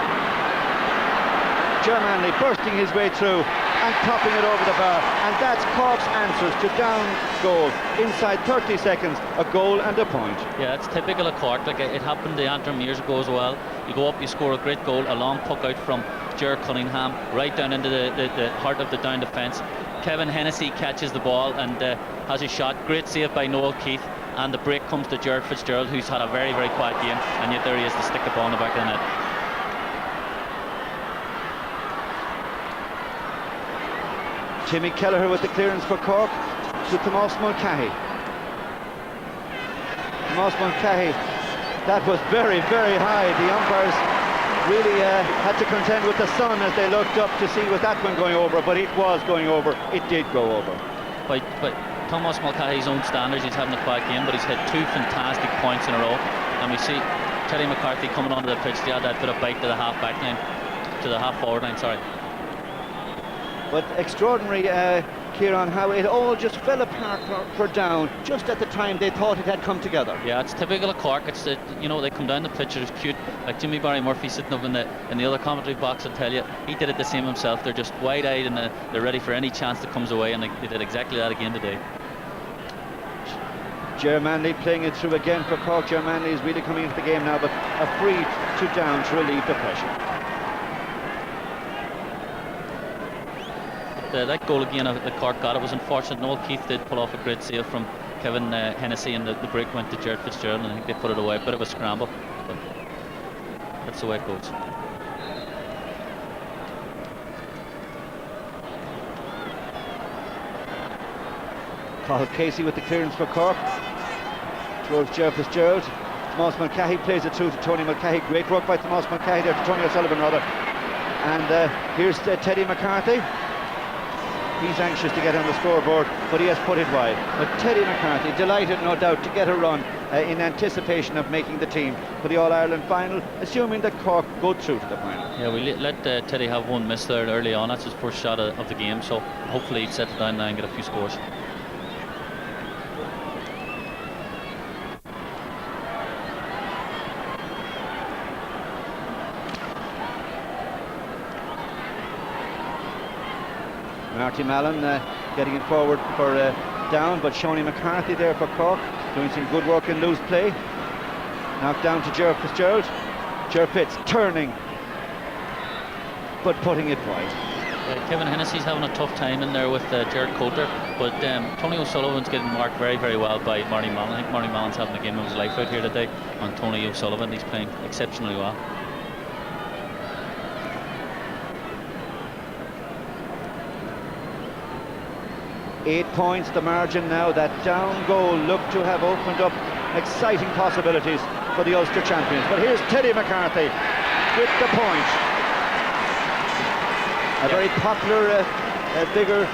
Ger Manley bursting his way through and popping it over the bar, and that's Cork's answers to Down's goal. Inside 30 seconds, a goal and a point. Yeah, it's typical of Cork. Like it happened to Antrim years ago as well. You go up, you score a great goal, a long puck out from Ger Cunningham right down into the heart of the Down defence. Kevin Hennessy catches the ball and has a shot. Great save by Noel Keith, and the break comes to Ger Fitzgerald, who's had a very, very quiet game, and yet there he is to stick the ball in the back of the net. Timmy Kelleher with the clearance for Cork to Tomás Mulcahy. Tomás Mulcahy, that was very, very high. The umpires really had to contend with the sun as they looked up to see was that one going over, but it was going over. It did go over. By Tomás Mulcahy's own standards, he's having a quiet game, but he's hit 2 fantastic points in a row. And we see Teddy McCarthy coming onto the pitch to add that bit of bite to the half-back line, to the half-forward line, sorry. But extraordinary, Kieran, how it all just fell apart for Down just at the time they thought it had come together. Yeah, it's typical of Cork. It's you know, they come down the pitch, it's cute. Like Jimmy Barry Murphy sitting up in the other commentary box, I'll tell you, he did it the same himself. They're just wide-eyed and they're ready for any chance that comes away, and they did exactly that again today. Ger Manley playing it through again for Cork. Ger Manley is really coming into the game now, but a free to Down to relieve the pressure. That goal again that Cork got, it was unfortunate. Noel Keith did pull off a great save from Kevin Hennessy, and the break went to Ger Fitzgerald, and I think they put it away. A bit of a scramble, but that's the way it goes. Cathal Casey with the clearance for Cork towards Ger Fitzgerald. Tomás Mulcahy plays it through to Tony Mulcahy. Great work by Tomás Mulcahy there, to Tony O'Sullivan rather. And here's Teddy McCarthy. He's anxious to get on the scoreboard, but he has put it wide. But Teddy McCarthy, delighted no doubt to get a run in anticipation of making the team for the All-Ireland final, assuming that Cork go through to the final. Yeah, we let Teddy have one miss there early on. That's his first shot of the game, so hopefully he'd settle down now and get a few scores. Marty Mallon getting it forward for Down, but Shoney McCarthy there for Cork, doing some good work in loose play. Knocked down to Ger Fitzgerald. Ger Fitz turning, but putting it wide. Kevin Hennessy's having a tough time in there with Gerard Coulter, but Tony O'Sullivan's getting marked very, very well by Marty Mallon. I think Marty Mallon's having a game of his life out here today on Tony O'Sullivan. He's playing exceptionally well. Eight points the margin now. That Down goal looked to have opened up exciting possibilities for the Ulster champions. But here's Teddy McCarthy with the point. A very popular figure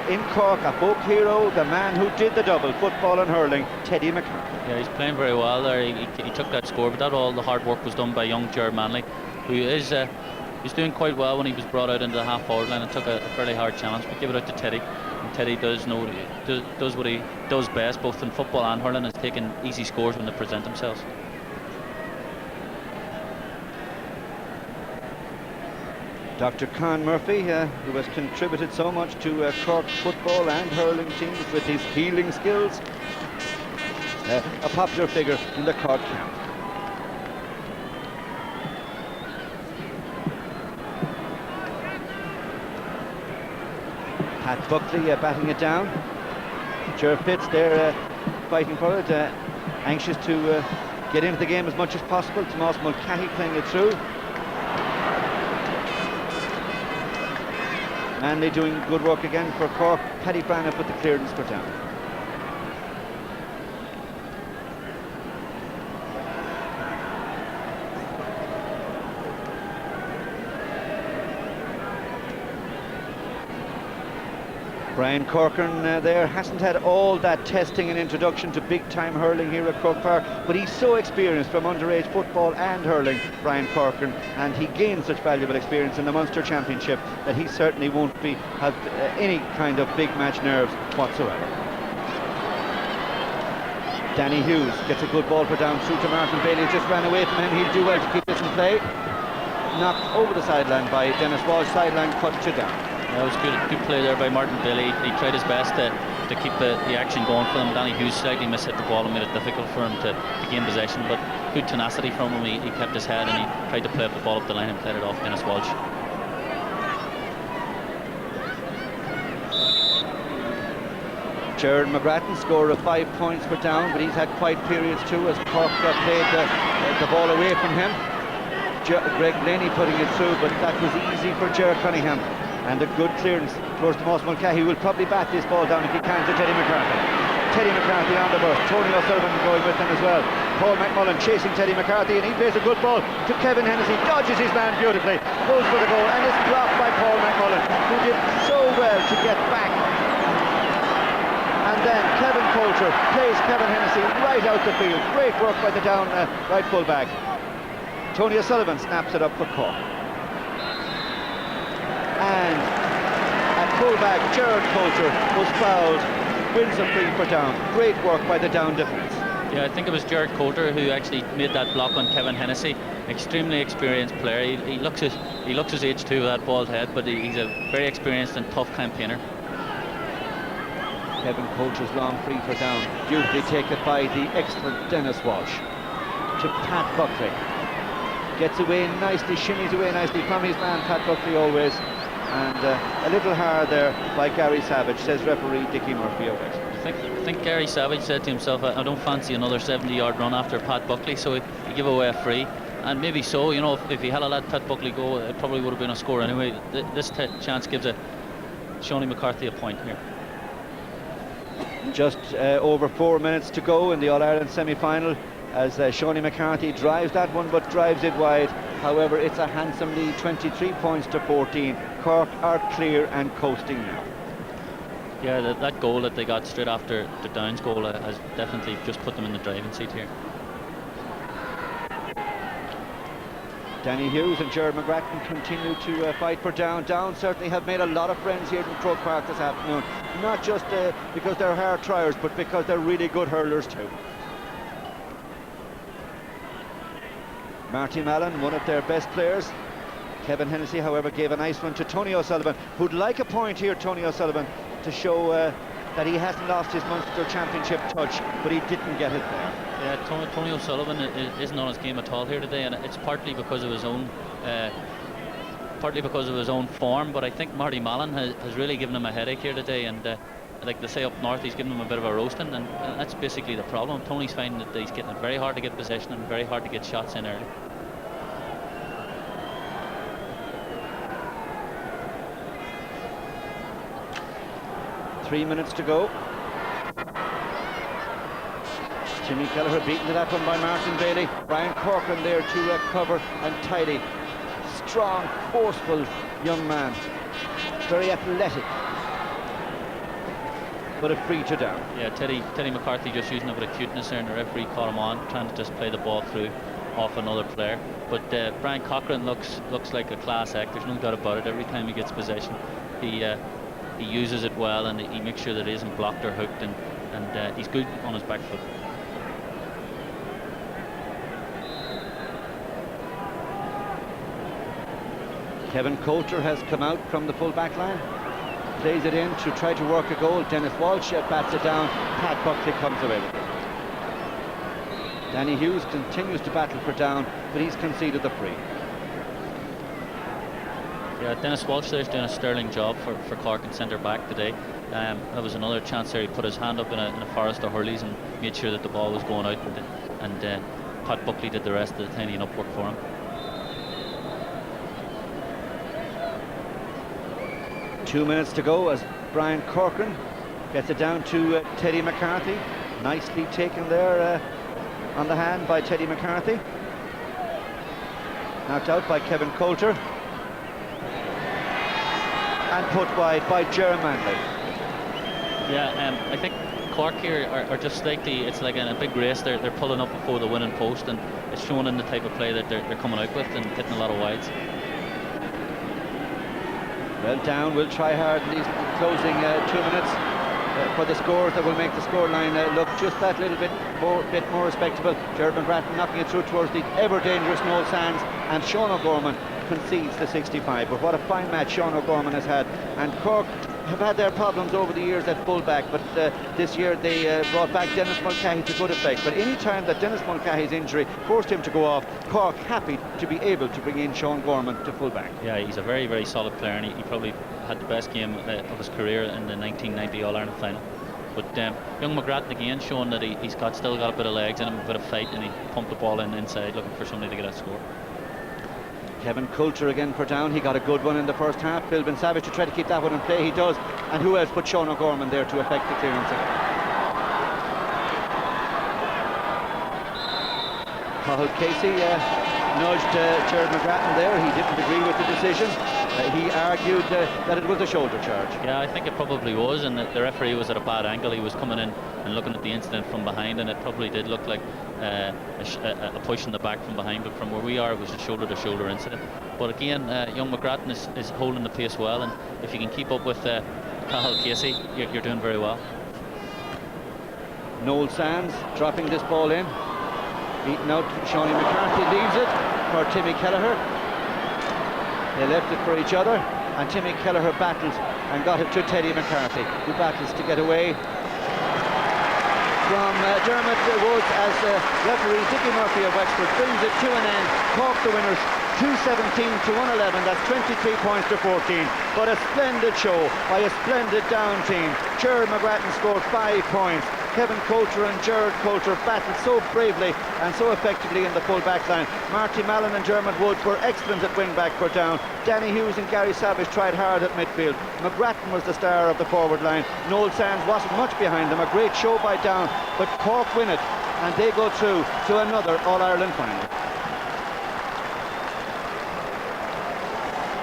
in Cork, a folk hero, the man who did the double, football and hurling, Teddy McCarthy. Yeah, he's playing very well there. He took that score, but that all the hard work was done by young Ger Manley, who is he's doing quite well when he was brought out into the half-forward line and took a fairly hard challenge. But give it out to Teddy. And Teddy does what he does best, both in football and hurling, is taking easy scores when they present themselves. Dr. Con Murphy, who has contributed so much to Cork football and hurling teams with his healing skills, a popular figure in the Cork camp. Pat Buckley batting it down. Ger Pitts, they're fighting for it, anxious to get into the game as much as possible. Tomas Mulcahy playing it through. Manley doing good work again for Cork. Paddy Braniff with the clearance for down. Brian Corcoran there hasn't had all that testing and introduction to big-time hurling here at Croke Park, but he's so experienced from underage football and hurling, Brian Corcoran, and he gained such valuable experience in the Munster Championship that he certainly won't have any kind of big match nerves whatsoever. Danny Hughes gets a good ball for down through to Martin Bailey, just ran away from him. He'll do well to keep this in play. Knocked over the sideline by Dennis Walsh, sideline cut to down. That was good play there by Martin Bailey. He tried his best to keep the action going for them. Danny Hughes slightly mishit the ball and made it difficult for him to gain possession, but good tenacity from him. He kept his head and he tried to play up the ball up the line and played it off Dennis Walsh. Gerard McGrattan scored of 5 points for down, but he's had quiet periods too as Cork played the ball away from him. Greg Blaney putting it through, but that was easy for Ger Cunningham. And a good clearance towards Tomas Mulcahy, who will probably bat this ball down if he can to Teddy McCarthy. Teddy McCarthy on the burst, Tony O'Sullivan going with him as well. Paul McMullen chasing Teddy McCarthy, and he plays a good ball to Kevin Hennessy, dodges his man beautifully, goes for the goal, and it's blocked by Paul McMullen, who did so well to get back. And then Kevin Coulter plays Kevin Hennessy right out the field. Great work by the down right full back. Tony O'Sullivan snaps it up for Cork. And at fullback, Gerard Coulter was fouled, wins a free for down. Great work by the down defence. Yeah, I think it was Gerard Coulter who actually made that block on Kevin Hennessy. Extremely experienced player. He looks his age too with that bald head, but he's a very experienced and tough campaigner. Kevin Coulter's long free for down, beautifully taken by the excellent Dennis Walsh. To Pat Buckley. Gets away nicely, shimmies away nicely from his man Pat Buckley always. And a little hard there by Gary Savage, says referee Dickie Murphy of Wexford. I think Gary Savage said to himself, I don't fancy another 70-yard run after Pat Buckley, so he gave away a free. And maybe so, you know, if he had let Pat Buckley go, it probably would have been a score anyway. This chance gives Seanie McCarthy a point here. Just over 4 minutes to go in the All-Ireland semi-final as Seanie McCarthy drives that one, but drives it wide. However, it's a handsome lead, 23 points to 14. Cork are clear and coasting now. Yeah, that goal that they got straight after the Downs goal has definitely just put them in the driving seat here. Danny Hughes and Gerard McGrattan continue to fight for down. Down certainly have made a lot of friends here in Croke Park this afternoon. Not just because they're hard triers, but because they're really good hurlers too. Marty Mallon, one of their best players. Kevin Hennessy, however, gave a nice one to Tony O'Sullivan, who'd like a point here, Tony O'Sullivan, to show that he hasn't lost his Munster Championship touch, but he didn't get it there. Yeah, Tony O'Sullivan isn't on his game at all here today, and it's partly because of his own form, but I think Marty Mallon has really given him a headache here today, and like they say up north, he's given him a bit of a roasting, and that's basically the problem. Tony's finding that he's getting it very hard to get possession and very hard to get shots in early. Three minutes to go. Jimmy Kelleher beaten to that one by Martin Bailey. Brian Corcoran there to cover and tidy. Strong, forceful young man. Very athletic. But a free to down. Yeah, Teddy McCarthy just using a bit of cuteness there, and the referee caught him on, trying to just play the ball through off another player. But Brian Corcoran looks like a class act. There's no doubt about it. Every time he gets possession, he uses it well, and he makes sure that it isn't blocked or hooked, and he's good on his back foot. Kevin Coulter has come out from the full back line, plays it in to try to work a goal. Dennis Walsh bats it down. Pat Buckley comes away with it. Danny Hughes continues to battle for down, but he's conceded the free. Yeah, Dennis Walsh there's doing a sterling job for Cork in centre back today. That was another chance there. He put his hand up in a forest of hurleys and made sure that the ball was going out, and Pat Buckley did the rest of the tidying up work for him. Two minutes to go as Brian Corcoran gets it down to Teddy McCarthy. Nicely taken there on the hand by Teddy McCarthy. Knocked out by Kevin Coulter. And put wide by Ger Manley. Yeah, I think Cork here are just slightly, it's like in a big race, they're pulling up before the winning post, and it's showing in the type of play that they're coming out with and hitting a lot of wides. Well, Down will try hard in these closing 2 minutes for the scores that will make the scoreline look just that little bit more respectable. Gerard McGrattan knocking it through towards the ever dangerous Noel Sands, and Sean O'Gorman concedes the 65. But what a fine match Sean O'Gorman has had, and Cork have had their problems over the years at fullback, but this year they brought back Dennis Mulcahy to good effect. But any time that Dennis Mulcahy's injury forced him to go off, Cork happy to be able to bring in Sean Gorman to fullback. Yeah, he's a very, very solid player, and he probably had the best game of his career in the 1990 All-Ireland final. But young McGrattan again showing that he's still got a bit of legs in him, a bit of fight, and he pumped the ball inside looking for somebody to get a score. Kevin Coulter again for Down. He got a good one in the first half. Bill Ben Savage to try to keep that one in play. He does. And who else but Sean O'Gorman there to effect the clearance? Cathal Casey nudged Gerard McGrattan there. He didn't agree with the decision. He argued that it was a shoulder charge. Yeah, I think it probably was, and the referee was at a bad angle. He was coming in and looking at the incident from behind, and it probably did look like a push in the back from behind, but from where we are it was a shoulder-to-shoulder incident. But again, young McGrattan is holding the pace well, and if you can keep up with Cathal Casey, you're doing very well. Noel Sands dropping this ball in. Beaten out, Shawnee McCarthy leaves it for Timmy Kelleher. They left it for each other, and Timmy Kelleher battled and got it to Teddy McCarthy, who battles to get away from Dermot Woods as referee Dickie Murphy of Wexford brings it to an end. Cork the winners, 217 to 111. That's 23 points to 14. But a splendid show by a splendid Down team. Gerard McGrattan scored 5 points. Kevin Coulter and Gerard Coulter battled so bravely and so effectively in the full back line. Marty Mallon and Dermot Woods were excellent at wing back for Down. Danny Hughes and Gary Savage tried hard at midfield. McGrattan was the star of the forward line. Noel Sands wasn't much behind them. A great show by Down, but Cork win it and they go through to another All-Ireland final.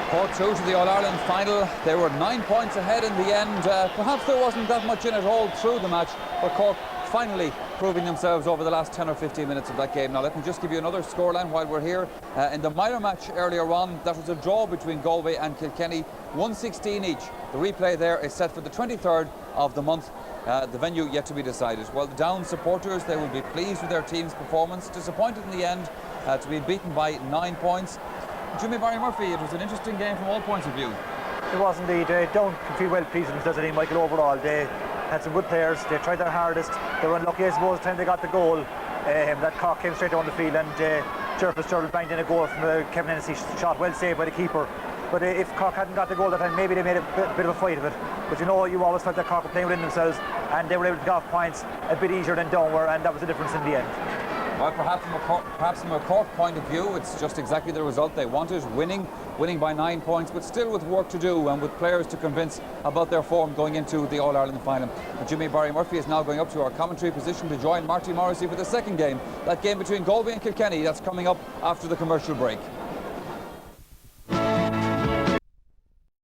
Cork through to the All-Ireland final. They were 9 points ahead in the end. Perhaps there wasn't that much in it all through the match, but Cork finally proving themselves over the last 10 or 15 minutes of that game. Now let me just give you another scoreline while we're here. In the minor match earlier on, that was a draw between Galway and Kilkenny, 1-16 each. The replay there is set for the 23rd of the month. The venue yet to be decided. Well, the Down supporters, they will be pleased with their team's performance. Disappointed in the end to be beaten by 9 points. Jimmy Barry Murphy, it was an interesting game from all points of view. It was indeed. Down can feel well pleased with themselves, I think, Michael, overall. They had some good players, they tried their hardest. They were unlucky, I suppose, the time they got the goal. That Cork came straight down the field, and Jervis Sturl banged in a goal from Kevin Hennessy shot, well saved by the keeper. But if Cork hadn't got the goal that time, maybe they made a bit of a fight of it. But you know, you always felt that Cork were playing within themselves, and they were able to get off points a bit easier than Down were, and that was the difference in the end. Well, perhaps from a Cork point of view, it's just exactly the result they wanted, winning by 9 points, but still with work to do and with players to convince about their form going into the All-Ireland final. And Jimmy Barry Murphy is now going up to our commentary position to join Marty Morrissey for the second game, that game between Galway and Kilkenny. That's coming up after the commercial break.